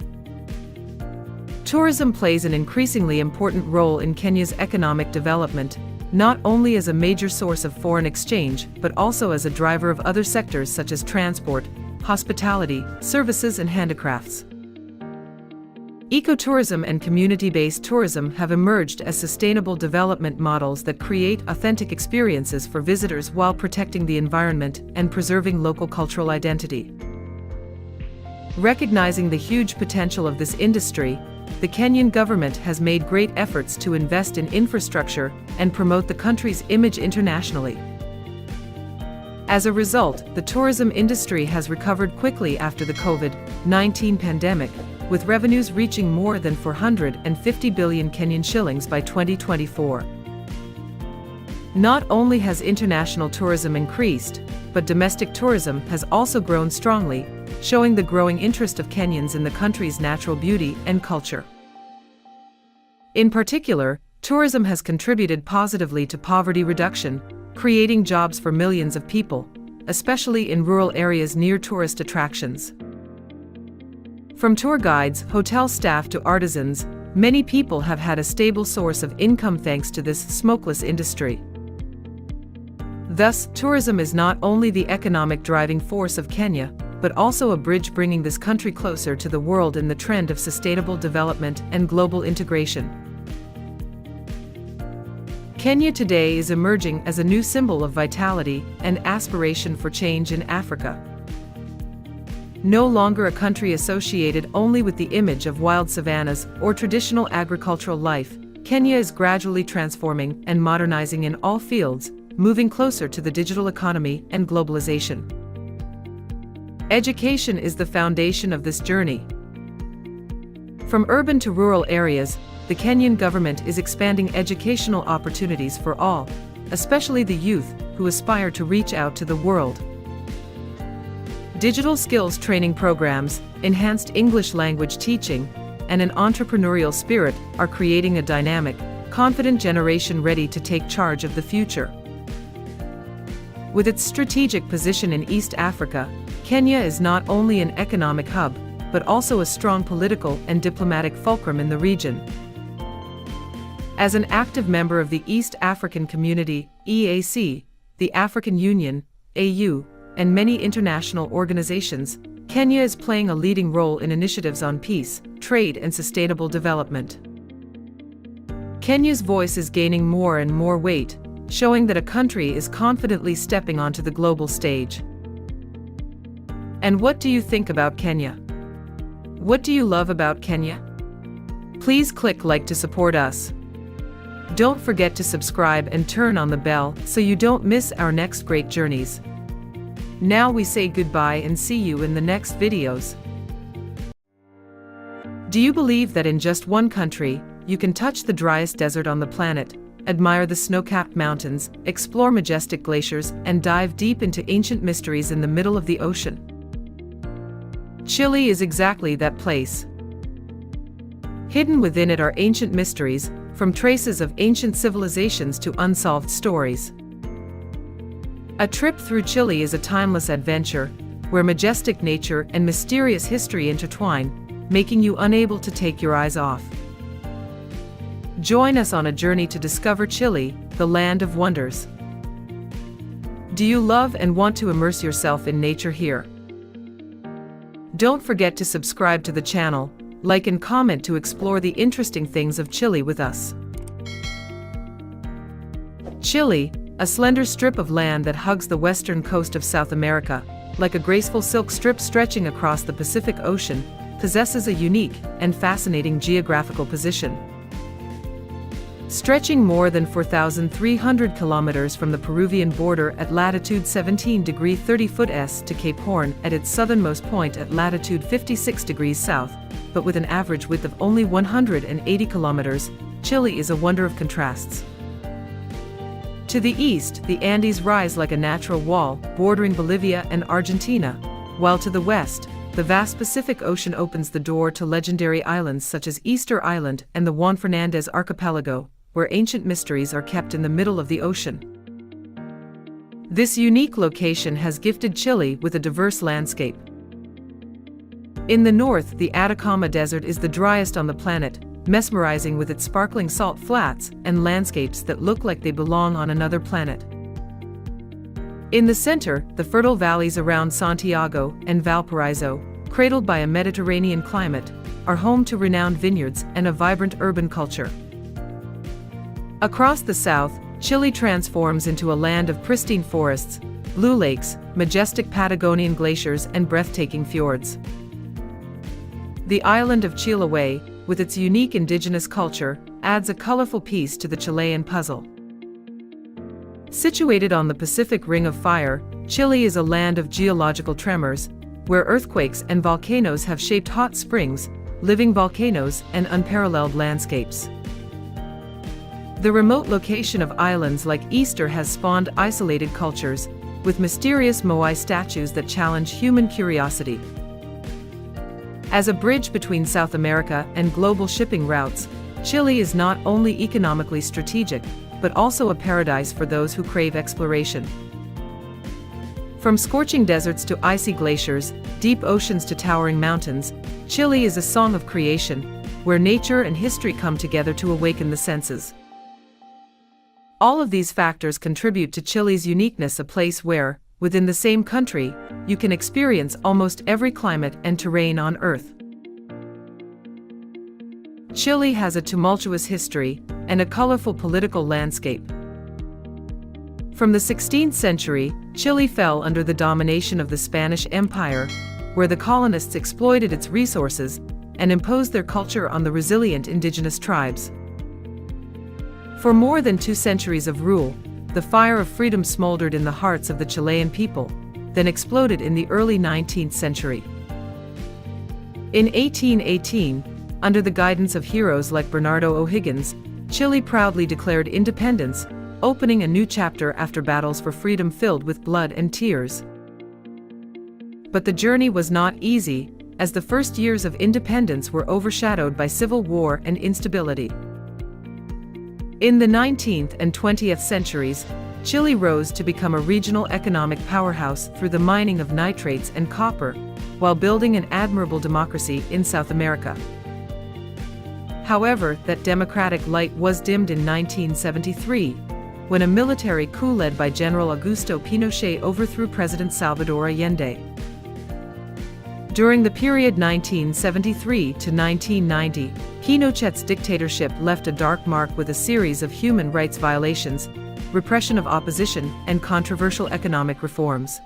Tourism plays an increasingly important role in Kenya's economic development, not only as a major source of foreign exchange but also as a driver of other sectors such as transport, hospitality, services, and handicrafts. Ecotourism and community-based tourism have emerged as sustainable development models that create authentic experiences for visitors while protecting the environment and preserving local cultural identity. Recognizing the huge potential of this industry, the Kenyan government has made great efforts to invest in infrastructure and promote the country's image internationally. As a result, the tourism industry has recovered quickly after the COVID-19 pandemic, with revenues reaching more than 450 billion Kenyan shillings by 2024. Not only has international tourism increased, but domestic tourism has also grown strongly, showing the growing interest of Kenyans in the country's natural beauty and culture. In particular, tourism has contributed positively to poverty reduction, creating jobs for millions of people, especially in rural areas near tourist attractions. From tour guides, hotel staff to artisans, many people have had a stable source of income thanks to this smokeless industry. Thus, tourism is not only the economic driving force of Kenya, but also a bridge bringing this country closer to the world in the trend of sustainable development and global integration. Kenya today is emerging as a new symbol of vitality and aspiration for change in Africa. No longer a country associated only with the image of wild savannas or traditional agricultural life, Kenya is gradually transforming and modernizing in all fields, moving closer to the digital economy and globalization. Education is the foundation of this journey. From urban to rural areas, the Kenyan government is expanding educational opportunities for all, especially the youth who aspire to reach out to the world. Digital skills training programs, enhanced English language teaching, and an entrepreneurial spirit are creating a dynamic, confident generation ready to take charge of the future. With its strategic position in East Africa, Kenya is not only an economic hub, but also a strong political and diplomatic fulcrum in the region. As an active member of the East African Community, EAC, the African Union, AU, and many international organizations, Kenya is playing a leading role in initiatives on peace, trade, and sustainable development. Kenya's voice is gaining more and more weight, showing that a country is confidently stepping onto the global stage. And what do you think about Kenya? What do you love about Kenya? Please click like to support us. Don't forget to subscribe and turn on the bell so you don't miss our next great journeys. Now we say goodbye and see you in the next videos. Do you believe that in just one country, you can touch the driest desert on the planet, admire the snow-capped mountains, explore majestic glaciers, and dive deep into ancient mysteries in the middle of the ocean? Chile is exactly that place. Hidden within it are ancient mysteries, from traces of ancient civilizations to unsolved stories. A trip through Chile is a timeless adventure, where majestic nature and mysterious history intertwine, making you unable to take your eyes off. Join us on a journey to discover Chile, the land of wonders. Do you love and want to immerse yourself in nature here? Don't forget to subscribe to the channel, like and comment to explore the interesting things of Chile with us. Chile, a slender strip of land that hugs the western coast of South America, like a graceful silk strip stretching across the Pacific Ocean, possesses a unique and fascinating geographical position. Stretching more than 4,300 kilometers from the Peruvian border at latitude 17 degrees 30' S to Cape Horn at its southernmost point at latitude 56 degrees south, but with an average width of only 180 kilometers, Chile is a wonder of contrasts. To the east, the Andes rise like a natural wall, bordering Bolivia and Argentina, while to the west, the vast Pacific Ocean opens the door to legendary islands such as Easter Island and the Juan Fernandez Archipelago, where ancient mysteries are kept in the middle of the ocean. This unique location has gifted Chile with a diverse landscape. In the north, the Atacama Desert is the driest on the planet, mesmerizing with its sparkling salt flats and landscapes that look like they belong on another planet. In the center, the fertile valleys around Santiago and Valparaiso, cradled by a Mediterranean climate, are home to renowned vineyards and a vibrant urban culture. Across the south, Chile transforms into a land of pristine forests, blue lakes, majestic Patagonian glaciers, and breathtaking fjords. The island of Chiloé, with its unique indigenous culture, adds a colorful piece to the Chilean puzzle. Situated on the Pacific Ring of Fire, Chile is a land of geological tremors, where earthquakes and volcanoes have shaped hot springs, living volcanoes, and unparalleled landscapes. The remote location of islands like Easter has spawned isolated cultures, with mysterious Moai statues that challenge human curiosity. As a bridge between South America and global shipping routes, Chile is not only economically strategic, but also a paradise for those who crave exploration. From scorching deserts to icy glaciers, deep oceans to towering mountains, Chile is a song of creation, where nature and history come together to awaken the senses. All of these factors contribute to Chile's uniqueness, a place where, within the same country, you can experience almost every climate and terrain on Earth. Chile has a tumultuous history and a colorful political landscape, From the 16th century, Chile fell under the domination of the Spanish Empire, where the colonists exploited its resources and imposed their culture on the resilient indigenous tribes. For more than 2 centuries of rule, the fire of freedom smoldered in the hearts of the Chilean people, then exploded in the early 19th century. In 1818, under the guidance of heroes like Bernardo O'Higgins, Chile proudly declared independence, opening a new chapter after battles for freedom filled with blood and tears. But the journey was not easy, as the first years of independence were overshadowed by civil war and instability. In the 19th and 20th centuries, Chile rose to become a regional economic powerhouse through the mining of nitrates and copper, while building an admirable democracy in South America. However, that democratic light was dimmed in 1973, when a military coup led by General Augusto Pinochet overthrew President Salvador Allende. During the period 1973 to 1990, Pinochet's dictatorship left a dark mark with a series of human rights violations, repression of opposition, and controversial economic reforms.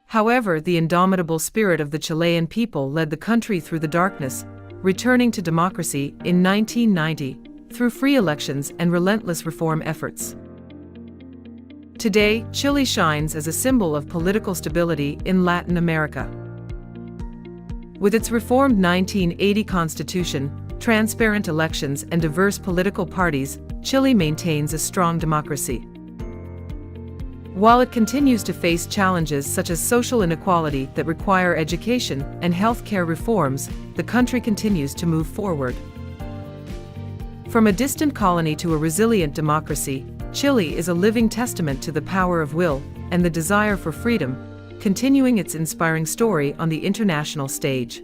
However, the indomitable spirit of the Chilean people led the country through the darkness, returning to democracy in 1990 through free elections and relentless reform efforts. Today, Chile shines as a symbol of political stability in Latin America. With its reformed 1980 constitution, transparent elections, and diverse political parties, Chile maintains a strong democracy. While it continues to face challenges such as social inequality that require education and healthcare reforms, the country continues to move forward. From a distant colony to a resilient democracy, Chile is a living testament to the power of will and the desire for freedom, continuing its inspiring story on the international stage.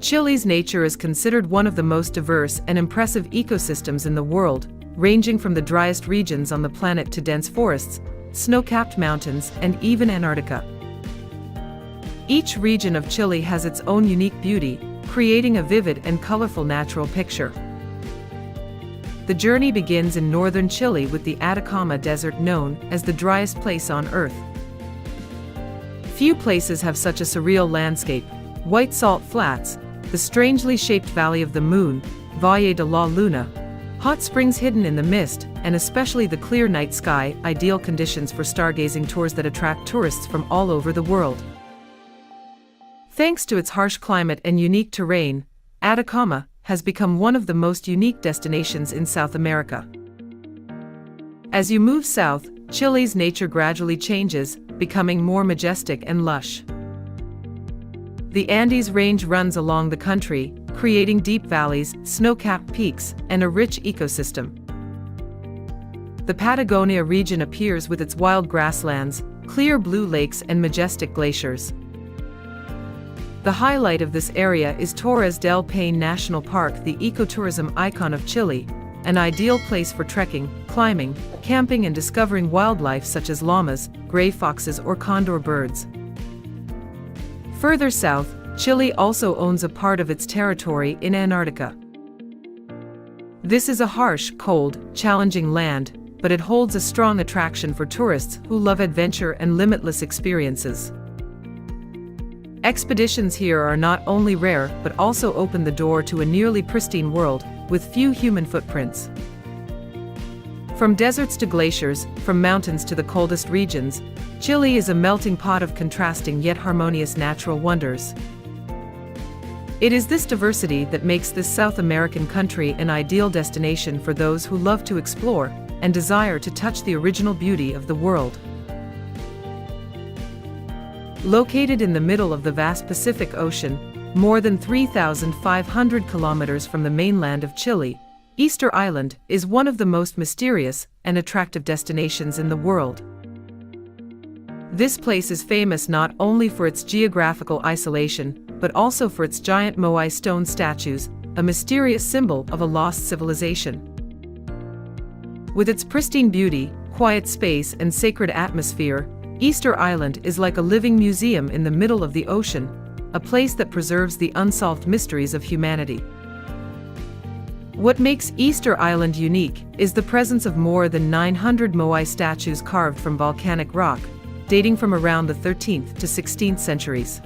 Chile's nature is considered one of the most diverse and impressive ecosystems in the world, ranging from the driest regions on the planet to dense forests, snow-capped mountains, and even Antarctica. Each region of Chile has its own unique beauty, creating a vivid and colorful natural picture. The journey begins in northern Chile with the Atacama Desert, known as the driest place on Earth. Few places have such a surreal landscape: white salt flats, the strangely shaped Valley of the Moon, Valle de la Luna, hot springs hidden in the mist, and especially the clear night sky, ideal conditions for stargazing tours that attract tourists from all over the world. Thanks to its harsh climate and unique terrain, Atacama has become one of the most unique destinations in South America. As you move south, Chile's nature gradually changes, becoming more majestic and lush. The Andes Range runs along the country, creating deep valleys, snow-capped peaks, and a rich ecosystem. The Patagonia region appears with its wild grasslands, clear blue lakes, and majestic glaciers. The highlight of this area is Torres del Paine National Park, the ecotourism icon of Chile, an ideal place for trekking, climbing, camping, and discovering wildlife such as llamas, gray foxes, or condor birds. Further south, Chile also owns a part of its territory in Antarctica. This is a harsh, cold, challenging land, but it holds a strong attraction for tourists who love adventure and limitless experiences. Expeditions here are not only rare but also open the door to a nearly pristine world, with few human footprints. From deserts to glaciers, from mountains to the coldest regions, Chile is a melting pot of contrasting yet harmonious natural wonders. It is this diversity that makes this South American country an ideal destination for those who love to explore and desire to touch the original beauty of the world. Located in the middle of the vast Pacific Ocean, more than 3,500 kilometers from the mainland of Chile, Easter Island is one of the most mysterious and attractive destinations in the world. This place is famous not only for its geographical isolation, but also for its giant Moai stone statues, a mysterious symbol of a lost civilization. With its pristine beauty, quiet space, and sacred atmosphere, Easter Island is like a living museum in the middle of the ocean, a place that preserves the unsolved mysteries of humanity. What makes Easter Island unique is the presence of more than 900 moai statues carved from volcanic rock, dating from around the 13th to 16th centuries.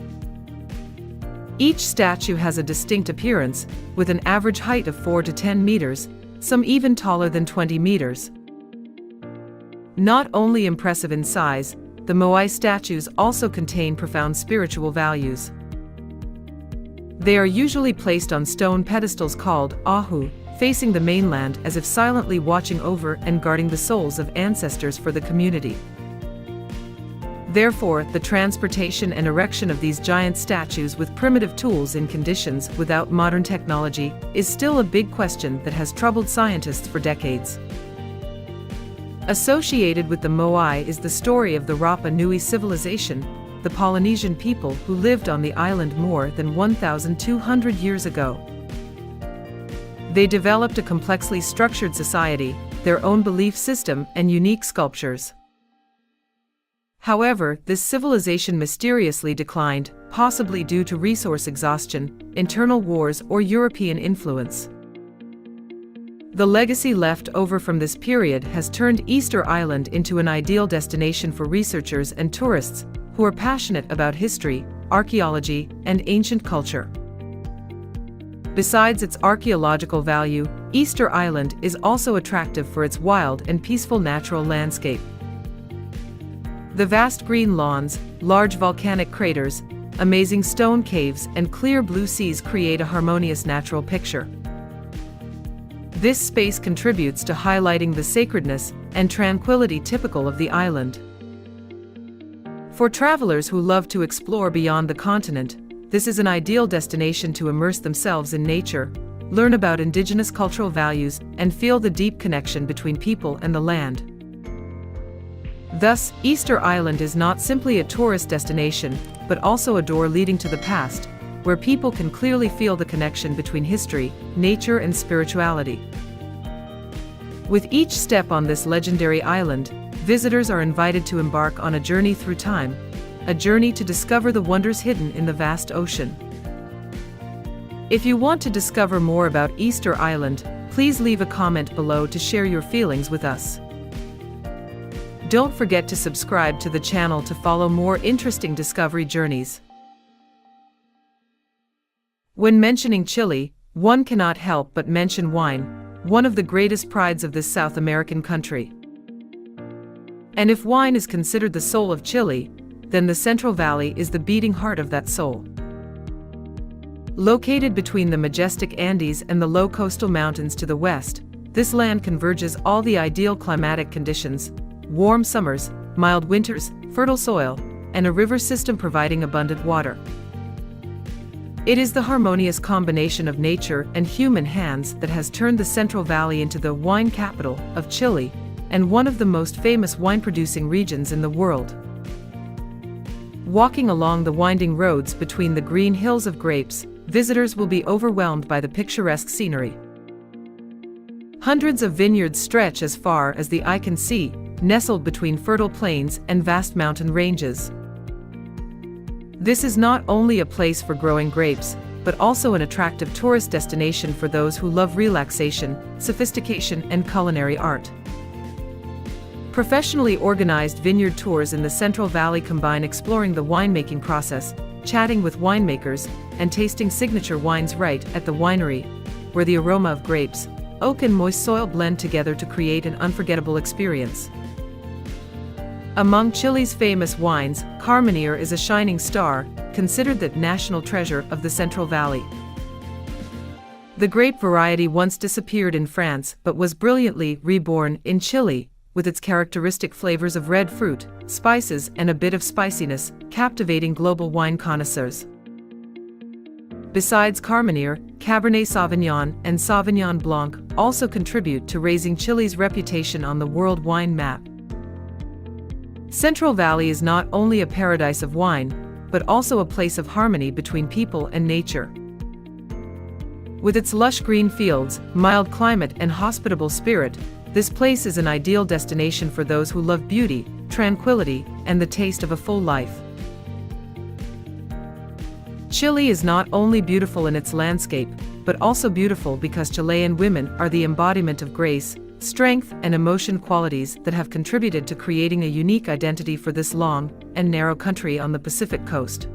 Each statue has a distinct appearance, with an average height of 4 to 10 meters, some even taller than 20 meters. Not only impressive in size, the moai statues also contain profound spiritual values. They are usually placed on stone pedestals called ahu, facing the mainland as if silently watching over and guarding the souls of ancestors for the community. Therefore, the transportation and erection of these giant statues with primitive tools in conditions without modern technology is still a big question that has troubled scientists for decades. Associated with the moai is the story of the Rapa Nui civilization, the Polynesian people who lived on the island more than 1,200 years ago. They developed a complexly structured society, their own belief system, and unique sculptures. However, this civilization mysteriously declined, possibly due to resource exhaustion, internal wars, or European influence. The legacy left over from this period has turned Easter Island into an ideal destination for researchers and tourists who are passionate about history, archaeology, and ancient culture. Besides its archaeological value, Easter Island is also attractive for its wild and peaceful natural landscape. The vast green lawns, large volcanic craters, amazing stone caves, and clear blue seas create a harmonious natural picture. This space contributes to highlighting the sacredness and tranquility typical of the island. For travelers who love to explore beyond the continent, this is an ideal destination to immerse themselves in nature, learn about indigenous cultural values, and feel the deep connection between people and the land. Thus, Easter Island is not simply a tourist destination, but also a door leading to the past, where people can clearly feel the connection between history, nature, and spirituality. With each step on this legendary island, visitors are invited to embark on a journey through time, a journey to discover the wonders hidden in the vast ocean. If you want to discover more about Easter Island, please leave a comment below to share your feelings with us. Don't forget to subscribe to the channel to follow more interesting discovery journeys. When mentioning Chile, one cannot help but mention wine, one of the greatest prides of this South American country. And if wine is considered the soul of Chile, then the Central Valley is the beating heart of that soul. Located between the majestic Andes and the low coastal mountains to the west, this land converges all the ideal climatic conditions: warm summers, mild winters, fertile soil, and a river system providing abundant water. It is the harmonious combination of nature and human hands that has turned the Central Valley into the wine capital of Chile and one of the most famous wine-producing regions in the world. Walking along the winding roads between the green hills of grapes, visitors will be overwhelmed by the picturesque scenery. Hundreds of vineyards stretch as far as the eye can see, nestled between fertile plains and vast mountain ranges. This is not only a place for growing grapes, but also an attractive tourist destination for those who love relaxation, sophistication, and culinary art. Professionally organized vineyard tours in the Central Valley combine exploring the winemaking process, chatting with winemakers, and tasting signature wines right at the winery, where the aroma of grapes, oak, and moist soil blend together to create an unforgettable experience. Among Chile's famous wines, Carmenere is a shining star, considered the national treasure of the Central Valley. The grape variety once disappeared in France but was brilliantly reborn in Chile, with its characteristic flavors of red fruit, spices, and a bit of spiciness, captivating global wine connoisseurs. Besides Carmenere, Cabernet Sauvignon and Sauvignon Blanc also contribute to raising Chile's reputation on the world wine map. Central Valley is not only a paradise of wine, but also a place of harmony between people and nature. With its lush green fields, mild climate, and hospitable spirit, this place is an ideal destination for those who love beauty, tranquility, and the taste of a full life. Chile is not only beautiful in its landscape, but also beautiful because Chilean women are the embodiment of grace, strength, and emotion qualities that have contributed to creating a unique identity for this long and narrow country on the Pacific coast.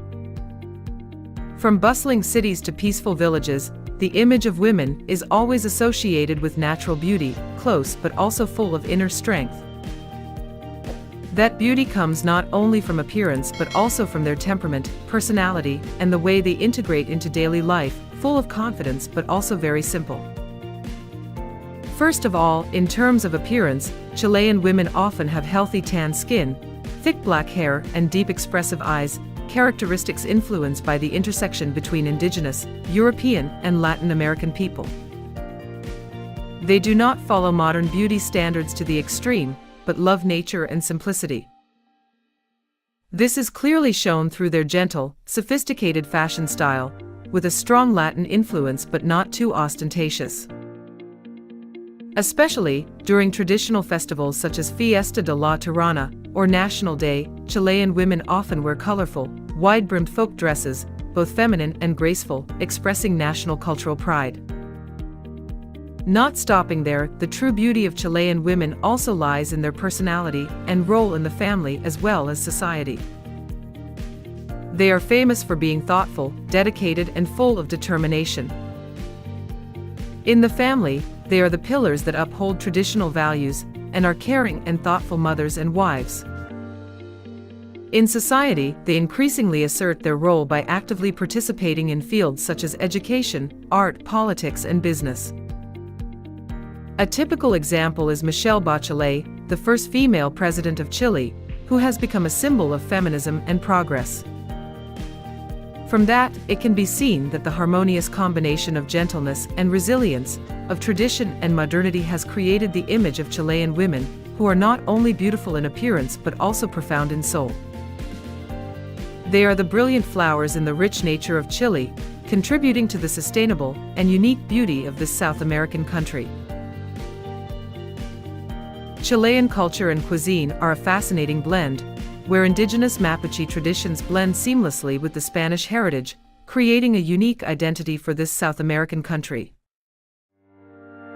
From bustling cities to peaceful villages, the image of women is always associated with natural beauty, close but also full of inner strength. That beauty comes not only from appearance but also from their temperament, personality, and the way they integrate into daily life, full of confidence but also very simple. First of all, in terms of appearance, Chilean women often have healthy tan skin, thick black hair, and deep expressive eyes, characteristics influenced by the intersection between indigenous, European, and Latin American people. They do not follow modern beauty standards to the extreme, but love nature and simplicity. This is clearly shown through their gentle, sophisticated fashion style, with a strong Latin influence but not too ostentatious. Especially during traditional festivals such as Fiesta de la Tirana or National Day, Chilean women often wear colorful, wide-brimmed folk dresses, both feminine and graceful, expressing national cultural pride. Not stopping there, the true beauty of Chilean women also lies in their personality and role in the family as well as society. They are famous for being thoughtful, dedicated, and full of determination. In the family, they are the pillars that uphold traditional values and are caring and thoughtful mothers and wives. In society, they increasingly assert their role by actively participating in fields such as education, art, politics, and business. A typical example is Michelle Bachelet, the first female president of Chile, who has become a symbol of feminism and progress. From that, it can be seen that the harmonious combination of gentleness and resilience, of tradition and modernity has created the image of Chilean women, who are not only beautiful in appearance but also profound in soul. They are the brilliant flowers in the rich nature of Chile, contributing to the sustainable and unique beauty of this South American country. Chilean culture and cuisine are a fascinating blend, where indigenous Mapuche traditions blend seamlessly with the Spanish heritage, creating a unique identity for this South American country.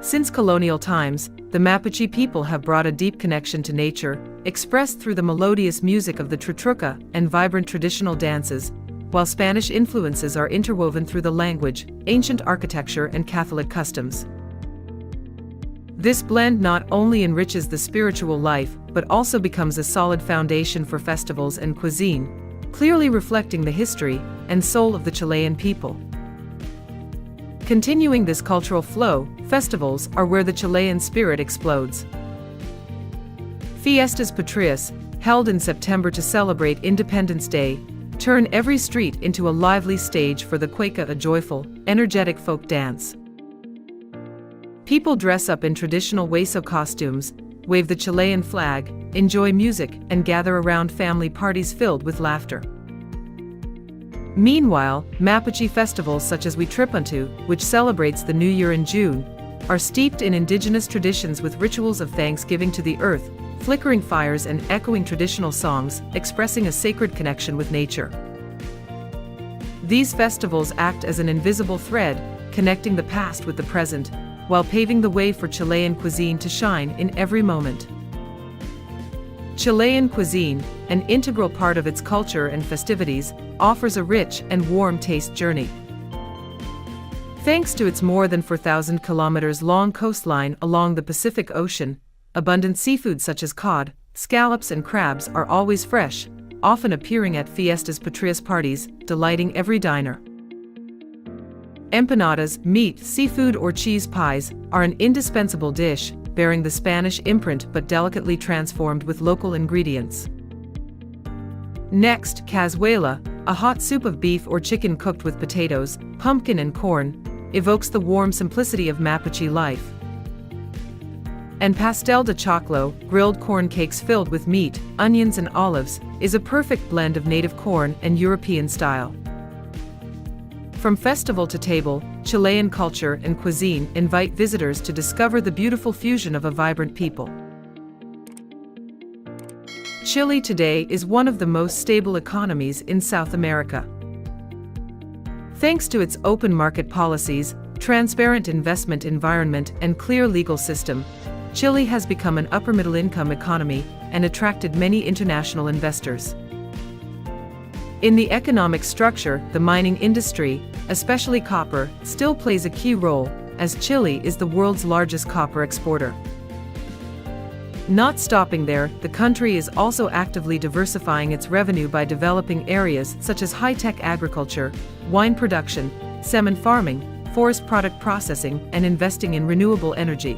Since colonial times, the Mapuche people have brought a deep connection to nature, expressed through the melodious music of the trutruca and vibrant traditional dances, while Spanish influences are interwoven through the language, ancient architecture, and Catholic customs. This blend not only enriches the spiritual life, but also becomes a solid foundation for festivals and cuisine, clearly reflecting the history and soul of the Chilean people. Continuing this cultural flow, festivals are where the Chilean spirit explodes. Fiestas Patrias, held in September to celebrate Independence Day, turn every street into a lively stage for the cueca, a joyful, energetic folk dance. People dress up in traditional hueso costumes, wave the Chilean flag, enjoy music, and gather around family parties filled with laughter. Meanwhile, Mapuche festivals such as Huitripuntu, which celebrates the New Year in June, are steeped in indigenous traditions with rituals of thanksgiving to the earth, flickering fires and echoing traditional songs, expressing a sacred connection with nature. These festivals act as an invisible thread, connecting the past with the present, while paving the way for Chilean cuisine to shine in every moment. Chilean cuisine, an integral part of its culture and festivities, offers a rich and warm taste journey. Thanks to its more than 4,000 kilometers long coastline along the Pacific Ocean, abundant seafood such as cod, scallops, and crabs are always fresh, often appearing at Fiestas Patrias parties, delighting every diner. Empanadas, meat, seafood, or cheese pies are an indispensable dish, bearing the Spanish imprint but delicately transformed with local ingredients. Next, cazuela, a hot soup of beef or chicken cooked with potatoes, pumpkin, and corn, evokes the warm simplicity of Mapuche life. And pastel de choclo, grilled corn cakes filled with meat, onions, and olives, is a perfect blend of native corn and European style. From festival to table, Chilean culture and cuisine invite visitors to discover the beautiful fusion of a vibrant people. Chile today is one of the most stable economies in South America. Thanks to its open market policies, transparent investment environment, and clear legal system, Chile has become an upper-middle-income economy and attracted many international investors. In the economic structure, the mining industry, especially copper, still plays a key role, as Chile is the world's largest copper exporter. Not stopping there, the country is also actively diversifying its revenue by developing areas such as high-tech agriculture, wine production, salmon farming, forest product processing, and investing in renewable energy.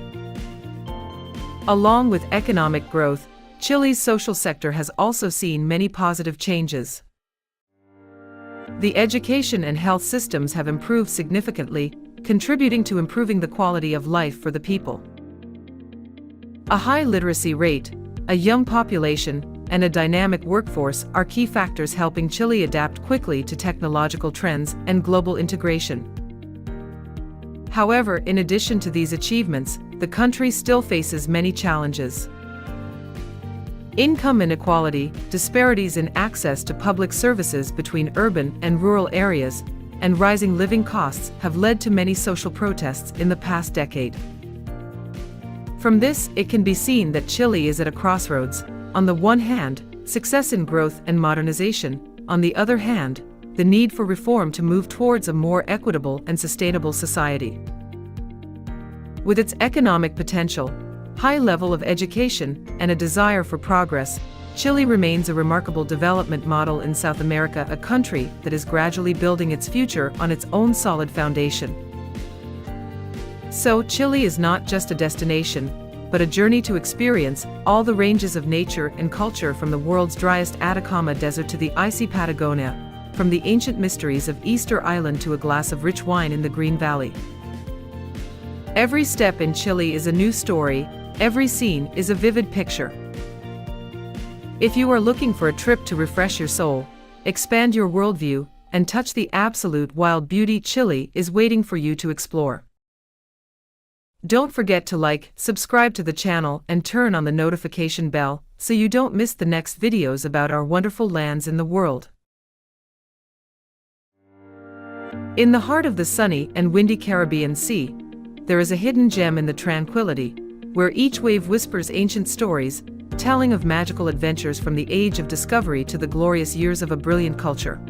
Along with economic growth, Chile's social sector has also seen many positive changes. The education and health systems have improved significantly, contributing to improving the quality of life for the people. A high literacy rate, a young population, and a dynamic workforce are key factors helping Chile adapt quickly to technological trends and global integration. However, in addition to these achievements, the country still faces many challenges. Income inequality, disparities in access to public services between urban and rural areas, and rising living costs have led to many social protests in the past decade. From this, it can be seen that Chile is at a crossroads. On the one hand, success in growth and modernization; on the other hand, the need for reform to move towards a more equitable and sustainable society. With its economic potential, high level of education, and a desire for progress, Chile remains a remarkable development model in South America, a country that is gradually building its future on its own solid foundation. So, Chile is not just a destination, but a journey to experience all the ranges of nature and culture, from the world's driest Atacama Desert to the icy Patagonia, from the ancient mysteries of Easter Island to a glass of rich wine in the Green Valley. Every step in Chile is a new story, every scene is a vivid picture. If you are looking for a trip to refresh your soul, expand your worldview, and touch the absolute wild beauty, Chile is waiting for you to explore. Don't forget to like, subscribe to the channel, and turn on the notification bell so you don't miss the next videos about our wonderful lands in the world. In the heart of the sunny and windy Caribbean Sea, there is a hidden gem in the tranquility, where each wave whispers ancient stories, telling of magical adventures from the age of discovery to the glorious years of a brilliant culture.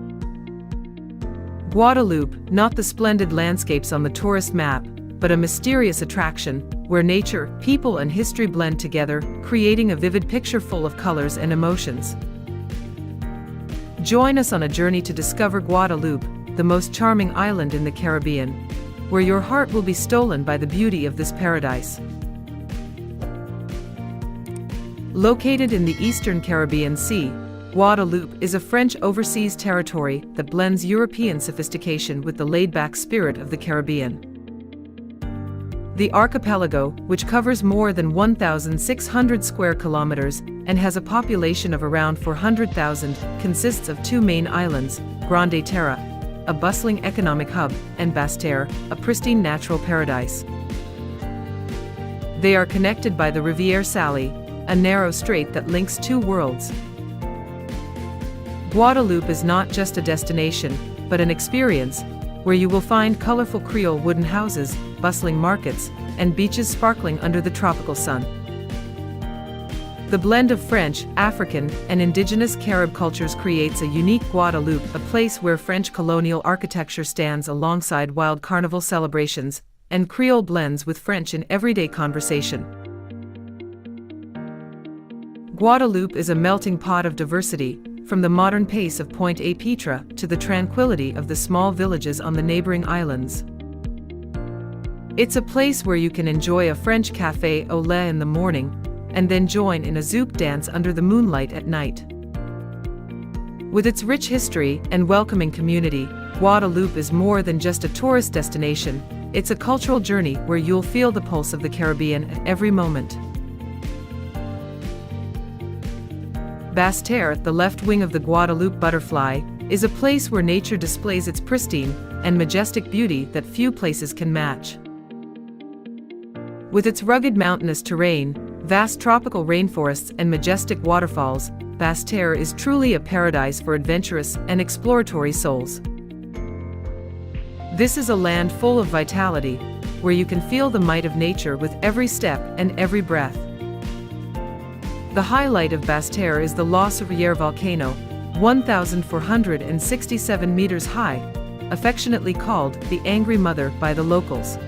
Guadeloupe, not the splendid landscapes on the tourist map, but a mysterious attraction, where nature, people, and history blend together, creating a vivid picture full of colors and emotions. Join us on a journey to discover Guadeloupe, the most charming island in the Caribbean, where your heart will be stolen by the beauty of this paradise. Located in the eastern Caribbean Sea, Guadeloupe is a French overseas territory that blends European sophistication with the laid-back spirit of the Caribbean. The archipelago, which covers more than 1,600 square kilometers and has a population of around 400,000, consists of two main islands, Grande-Terre, a bustling economic hub, and Basse-Terre, a pristine natural paradise. They are connected by the Rivière Salée, a narrow strait that links two worlds. Guadeloupe is not just a destination, but an experience, where you will find colorful Creole wooden houses, bustling markets, and beaches sparkling under the tropical sun. The blend of French, African, and indigenous Carib cultures creates a unique Guadeloupe, a place where French colonial architecture stands alongside wild carnival celebrations, and Creole blends with French in everyday conversation. Guadeloupe is a melting pot of diversity, from the modern pace of Pointe-à-Pitre to the tranquility of the small villages on the neighboring islands. It's a place where you can enjoy a French café au lait in the morning, and then join in a zouk dance under the moonlight at night. With its rich history and welcoming community, Guadeloupe is more than just a tourist destination, it's a cultural journey where you'll feel the pulse of the Caribbean at every moment. Basse-Terre, the left wing of the Guadeloupe butterfly, is a place where nature displays its pristine and majestic beauty that few places can match. With its rugged mountainous terrain, vast tropical rainforests, and majestic waterfalls, Basse-Terre is truly a paradise for adventurous and exploratory souls. This is a land full of vitality, where you can feel the might of nature with every step and every breath. The highlight of Basse-Terre is the Basse-Terre volcano, 1,467 meters high, affectionately called the Angry Mother by the locals.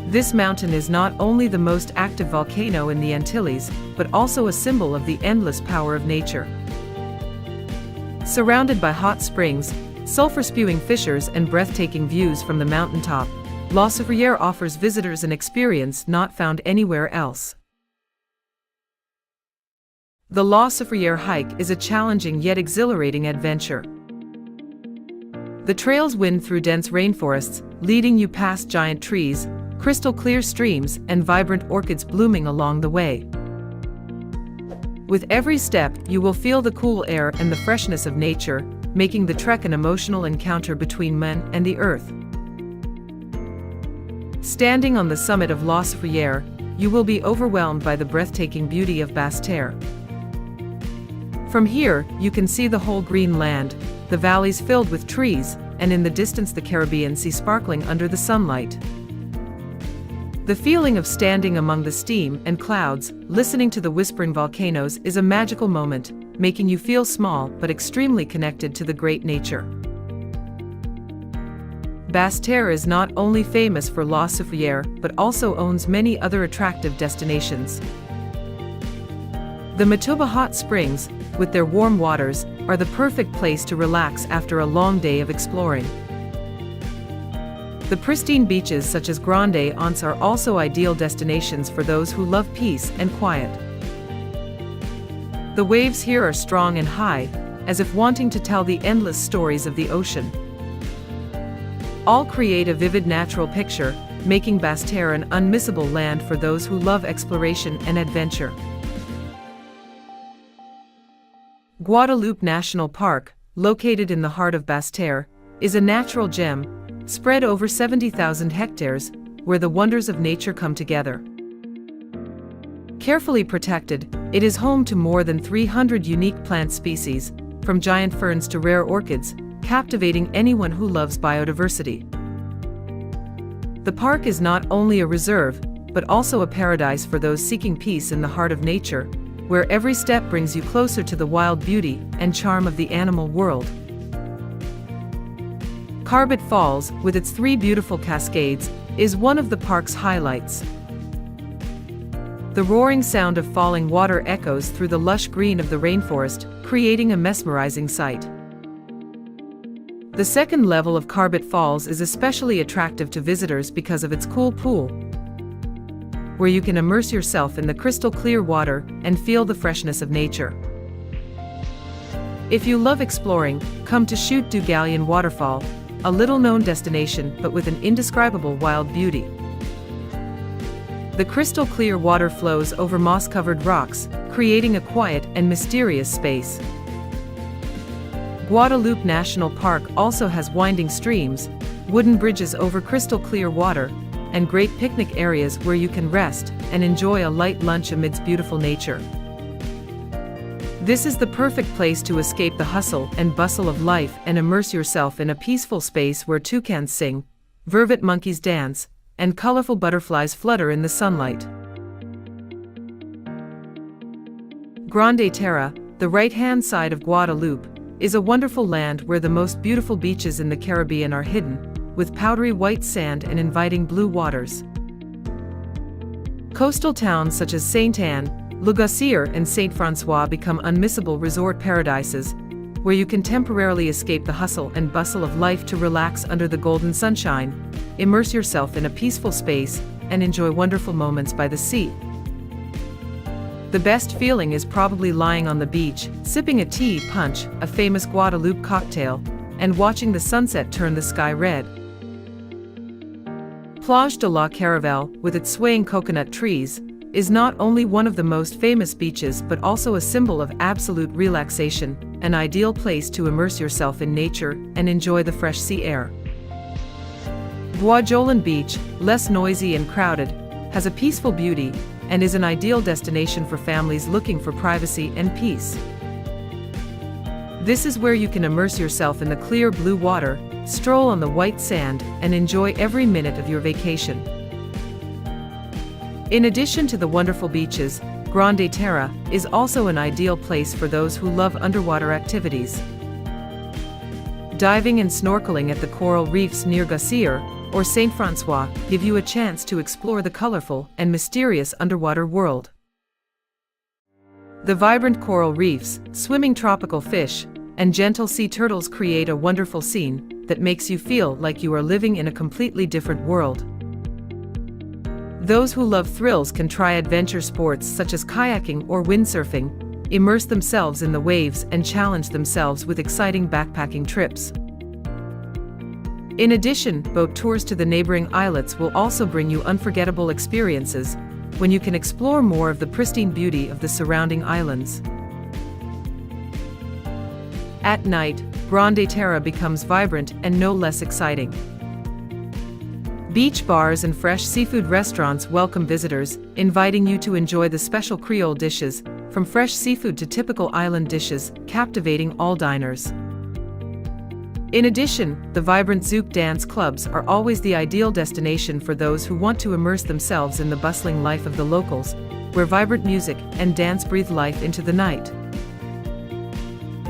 This mountain is not only the most active volcano in the Antilles, but also a symbol of the endless power of nature. Surrounded by hot springs, sulfur-spewing fissures and breathtaking views from the mountaintop, Basse-Terre offers visitors an experience not found anywhere else. The Basse-Terre hike is a challenging yet exhilarating adventure. The trails wind through dense rainforests, leading you past giant trees, crystal-clear streams, and vibrant orchids blooming along the way. With every step, you will feel the cool air and the freshness of nature, making the trek an emotional encounter between man and the earth. Standing on the summit of Basse-Terre, you will be overwhelmed by the breathtaking beauty of Basse-Terre. From here, you can see the whole green land, the valleys filled with trees, and in the distance the Caribbean Sea sparkling under the sunlight. The feeling of standing among the steam and clouds, listening to the whispering volcanoes is a magical moment, making you feel small but extremely connected to the great nature. Basse-Terre is not only famous for Basse-Terre, but also owns many other attractive destinations. The Matuba hot springs, with their warm waters, are the perfect place to relax after a long day of exploring. The pristine beaches such as Grande-Terre are also ideal destinations for those who love peace and quiet. The waves here are strong and high, as if wanting to tell the endless stories of the ocean. All create a vivid natural picture, making Basse-Terre an unmissable land for those who love exploration and adventure. Guadeloupe National Park, located in the heart of Basse-Terre, is a natural gem, spread over 70,000 hectares, where the wonders of nature come together. Carefully protected, it is home to more than 300 unique plant species, from giant ferns to rare orchids, captivating anyone who loves biodiversity. The park is not only a reserve, but also a paradise for those seeking peace in the heart of nature, where every step brings you closer to the wild beauty and charm of the animal world. Carbet Falls, with its 3 beautiful cascades, is one of the park's highlights. The roaring sound of falling water echoes through the lush green of the rainforest, creating a mesmerizing sight. The second level of Carbet Falls is especially attractive to visitors because of its cool pool, where you can immerse yourself in the crystal-clear water and feel the freshness of nature. If you love exploring, come to Chute du Galion Waterfall, a little-known destination but with an indescribable wild beauty. The crystal-clear water flows over moss-covered rocks, creating a quiet and mysterious space. Guadeloupe National Park also has winding streams, wooden bridges over crystal-clear water, and great picnic areas where you can rest and enjoy a light lunch amidst beautiful nature. This is the perfect place to escape the hustle and bustle of life and immerse yourself in a peaceful space where toucans sing, vervet monkeys dance, and colorful butterflies flutter in the sunlight. Grande-Terre, the right-hand side of Guadeloupe, is a wonderful land where the most beautiful beaches in the Caribbean are hidden, with powdery white sand and inviting blue waters. Coastal towns such as Sainte-Anne, Le Gossier and Saint-François become unmissable resort paradises, where you can temporarily escape the hustle and bustle of life to relax under the golden sunshine, immerse yourself in a peaceful space, and enjoy wonderful moments by the sea. The best feeling is probably lying on the beach, sipping a tea punch, a famous Guadeloupe cocktail, and watching the sunset turn the sky red. Plage de la Caravelle, with its swaying coconut trees, is not only one of the most famous beaches but also a symbol of absolute relaxation, an ideal place to immerse yourself in nature and enjoy the fresh sea air. Bois-Jolin Beach, less noisy and crowded, has a peaceful beauty and is an ideal destination for families looking for privacy and peace. This is where you can immerse yourself in the clear blue water, stroll on the white sand, and enjoy every minute of your vacation. In addition to the wonderful beaches, Grande-Terre is also an ideal place for those who love underwater activities. Diving and snorkeling at the coral reefs near Guadeloupe or Saint Francois give you a chance to explore the colorful and mysterious underwater world. The vibrant coral reefs, swimming tropical fish, and gentle sea turtles create a wonderful scene that makes you feel like you are living in a completely different world. Those who love thrills can try adventure sports such as kayaking or windsurfing, immerse themselves in the waves, and challenge themselves with exciting backpacking trips. In addition, boat tours to the neighboring islets will also bring you unforgettable experiences when you can explore more of the pristine beauty of the surrounding islands. At night, Grande-Terre becomes vibrant and no less exciting. Beach bars and fresh seafood restaurants welcome visitors, inviting you to enjoy the special Creole dishes, from fresh seafood to typical island dishes, captivating all diners. In addition, the vibrant zouk dance clubs are always the ideal destination for those who want to immerse themselves in the bustling life of the locals, where vibrant music and dance breathe life into the night.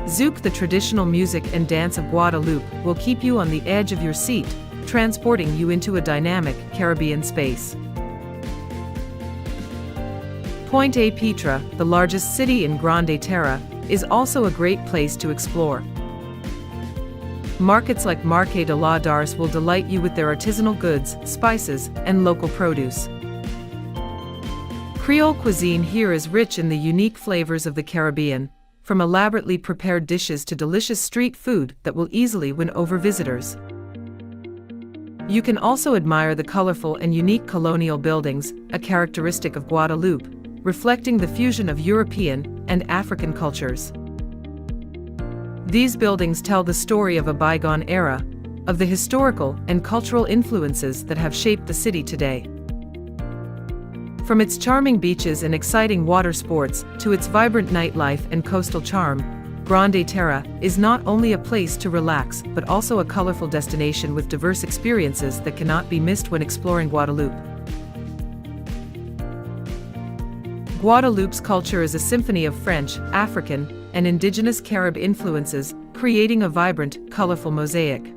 Zouk, the traditional music and dance of Guadeloupe, will keep you on the edge of your seat, transporting you into a dynamic Caribbean space. Pointe-à-Pitre, the largest city in Grande-Terre, is also a great place to explore. Markets like Marché de la Darse will delight you with their artisanal goods, spices, and local produce. Creole cuisine here is rich in the unique flavors of the Caribbean, from elaborately prepared dishes to delicious street food that will easily win over visitors. You can also admire the colorful and unique colonial buildings, a characteristic of Guadeloupe, reflecting the fusion of European and African cultures. These buildings tell the story of a bygone era, of the historical and cultural influences that have shaped the city today. From its charming beaches and exciting water sports to its vibrant nightlife and coastal charm, Grande-Terre is not only a place to relax but also a colorful destination with diverse experiences that cannot be missed when exploring Guadeloupe. Guadeloupe's culture is a symphony of French, African, and indigenous Carib influences, creating a vibrant, colorful mosaic.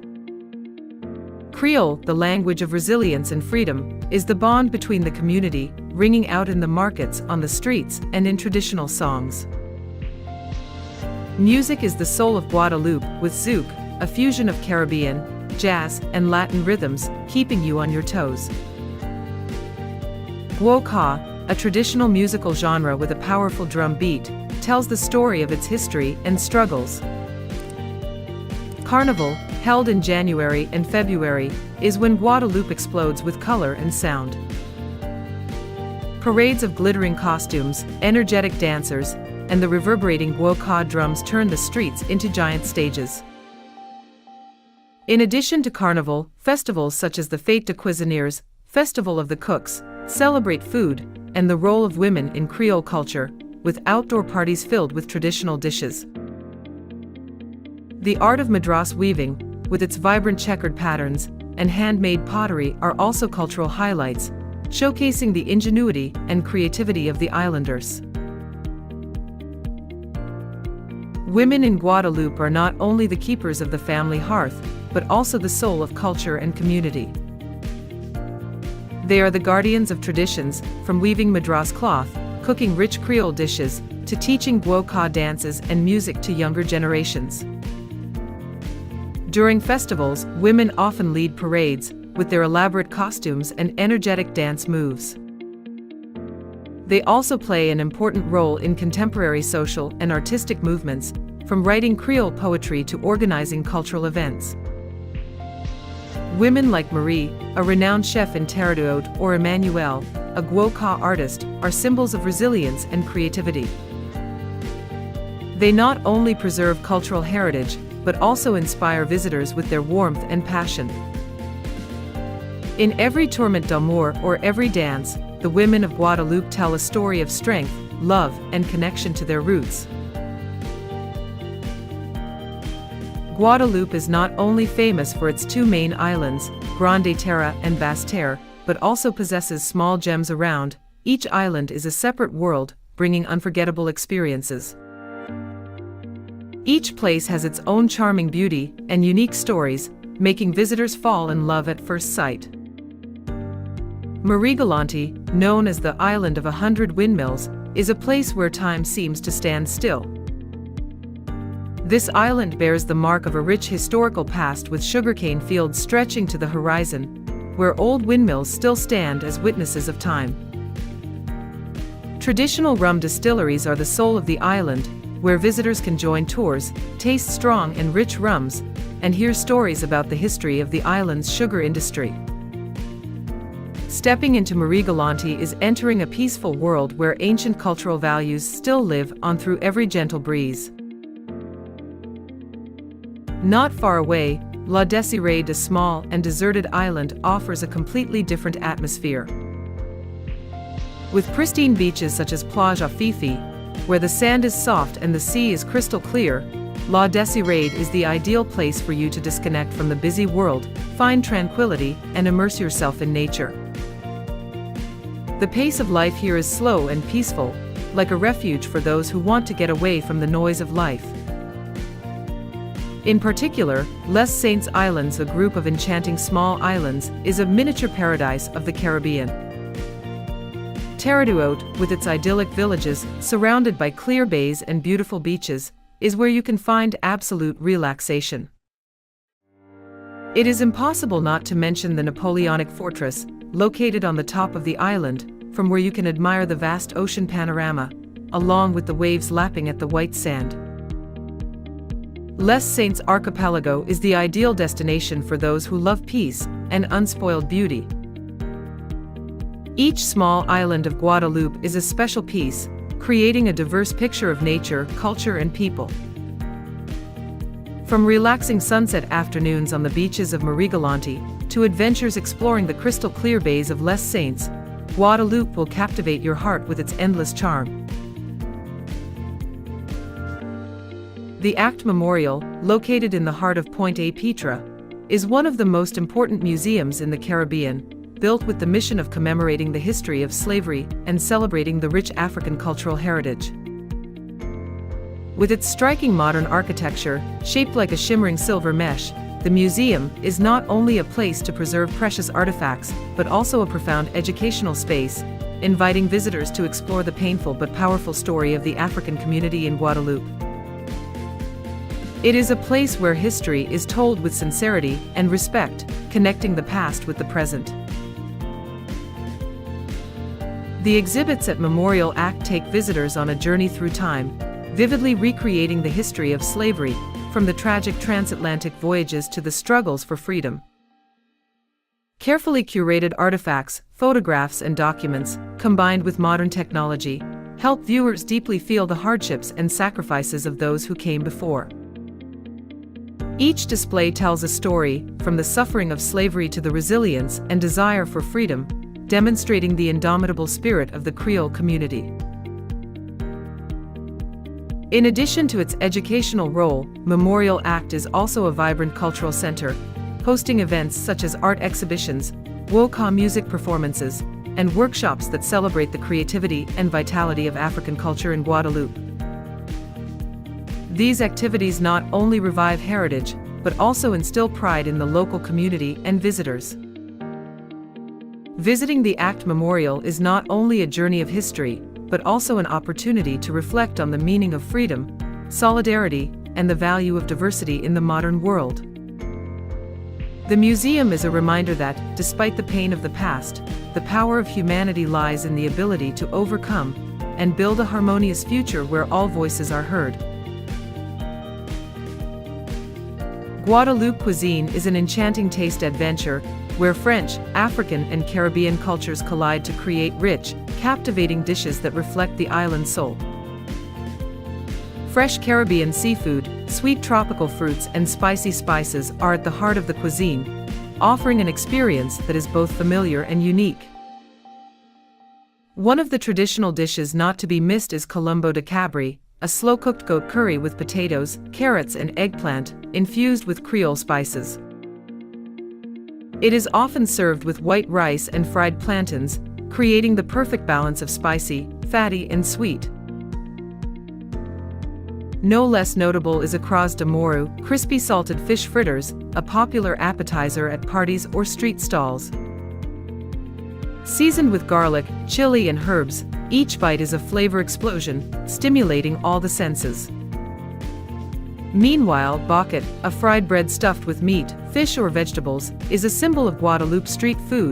Creole, the language of resilience and freedom, is the bond between the community, ringing out in the markets, on the streets, and in traditional songs. Music is the soul of Guadeloupe, with zouk, a fusion of Caribbean, jazz, and Latin rhythms, keeping you on your toes. Guoka, a traditional musical genre with a powerful drum beat, tells the story of its history and struggles. Carnival, held in January and February, is when Guadeloupe explodes with color and sound. Parades of glittering costumes, energetic dancers, and the reverberating guoka drums turn the streets into giant stages. In addition to Carnival, festivals such as the Fête de Cuisiniers, Festival of the Cooks, celebrate food and the role of women in Creole culture, with outdoor parties filled with traditional dishes. The art of madras weaving, with its vibrant checkered patterns, and handmade pottery are also cultural highlights, showcasing the ingenuity and creativity of the islanders. Women in Guadeloupe are not only the keepers of the family hearth, but also the soul of culture and community. They are the guardians of traditions, from weaving madras cloth, cooking rich Creole dishes, to teaching guoka dances and music to younger generations. During festivals, women often lead parades, with their elaborate costumes and energetic dance moves. They also play an important role in contemporary social and artistic movements, from writing Creole poetry to organizing cultural events. Women like Marie, a renowned chef in terre d'haute, or Emmanuelle, a guoka artist, are symbols of resilience and creativity. They not only preserve cultural heritage, but also inspire visitors with their warmth and passion. In every tourment d'amour or every dance, the women of Guadeloupe tell a story of strength, love, and connection to their roots. Guadeloupe is not only famous for its two main islands, Grande-Terre and Basse-Terre, but also possesses small gems around. Each island is a separate world, bringing unforgettable experiences. Each place has its own charming beauty and unique stories, making visitors fall in love at first sight. Marigalante, known as the Island of 100 Windmills, is a place where time seems to stand still. This island bears the mark of a rich historical past, with sugarcane fields stretching to the horizon, where old windmills still stand as witnesses of time. Traditional rum distilleries are the soul of the island, where visitors can join tours, taste strong and rich rums, and hear stories about the history of the island's sugar industry. Stepping into Marigalante is entering a peaceful world where ancient cultural values still live on through every gentle breeze. Not far away, La Désirade, a small and deserted island, offers a completely different atmosphere. With pristine beaches such as Plage à Fifi, where the sand is soft and the sea is crystal clear, La Désirade is the ideal place for you to disconnect from the busy world, find tranquility, and immerse yourself in nature. The pace of life here is slow and peaceful, like a refuge for those who want to get away from the noise of life. In particular, Les Saints Islands, a group of enchanting small islands, is a miniature paradise of the Caribbean. Terre du Haut, with its idyllic villages, surrounded by clear bays and beautiful beaches, is where you can find absolute relaxation. It is impossible not to mention the Napoleonic Fortress, located on the top of the island, from where you can admire the vast ocean panorama, along with the waves lapping at the white sand. Les Saints Archipelago is the ideal destination for those who love peace and unspoiled beauty. Each small island of Guadeloupe is a special piece, creating a diverse picture of nature, culture, and people. From relaxing sunset afternoons on the beaches of Marigalante to adventures exploring the crystal-clear bays of Les Saints, Guadeloupe will captivate your heart with its endless charm. The Act Memorial, located in the heart of Pointe-à-Pitre, is one of the most important museums in the Caribbean, built with the mission of commemorating the history of slavery and celebrating the rich African cultural heritage. With its striking modern architecture, shaped like a shimmering silver mesh, the museum is not only a place to preserve precious artifacts, but also a profound educational space, inviting visitors to explore the painful but powerful story of the African community in Guadeloupe. It is a place where history is told with sincerity and respect, connecting the past with the present. The exhibits at Memorial Act take visitors on a journey through time, vividly recreating the history of slavery, from the tragic transatlantic voyages to the struggles for freedom. Carefully curated artifacts, photographs, and documents, combined with modern technology, help viewers deeply feel the hardships and sacrifices of those who came before. Each display tells a story, from the suffering of slavery to the resilience and desire for freedom, demonstrating the indomitable spirit of the Creole community. In addition to its educational role, Memorial Act is also a vibrant cultural center, hosting events such as art exhibitions, woka music performances, and workshops that celebrate the creativity and vitality of African culture in Guadeloupe. These activities not only revive heritage, but also instill pride in the local community and visitors. Visiting the Act Memorial is not only a journey of history, but also an opportunity to reflect on the meaning of freedom, solidarity, and the value of diversity in the modern world. The museum is a reminder that, despite the pain of the past, the power of humanity lies in the ability to overcome and build a harmonious future where all voices are heard. Guadeloupe Cuisine is an enchanting taste adventure where French, African, and Caribbean cultures collide to create rich, captivating dishes that reflect the island's soul. Fresh Caribbean seafood, sweet tropical fruits, and spicy spices are at the heart of the cuisine, offering an experience that is both familiar and unique. One of the traditional dishes not to be missed is colombo de cabri, a slow-cooked goat curry with potatoes, carrots and eggplant, infused with Creole spices. It is often served with white rice and fried plantains, creating the perfect balance of spicy, fatty and sweet. No less notable is across de moru, crispy salted fish fritters, a popular appetizer at parties or street stalls. Seasoned with garlic, chili and herbs, each bite is a flavor explosion, stimulating all the senses. Meanwhile, baguette, a fried bread stuffed with meat, fish or vegetables, is a symbol of Guadeloupe street food.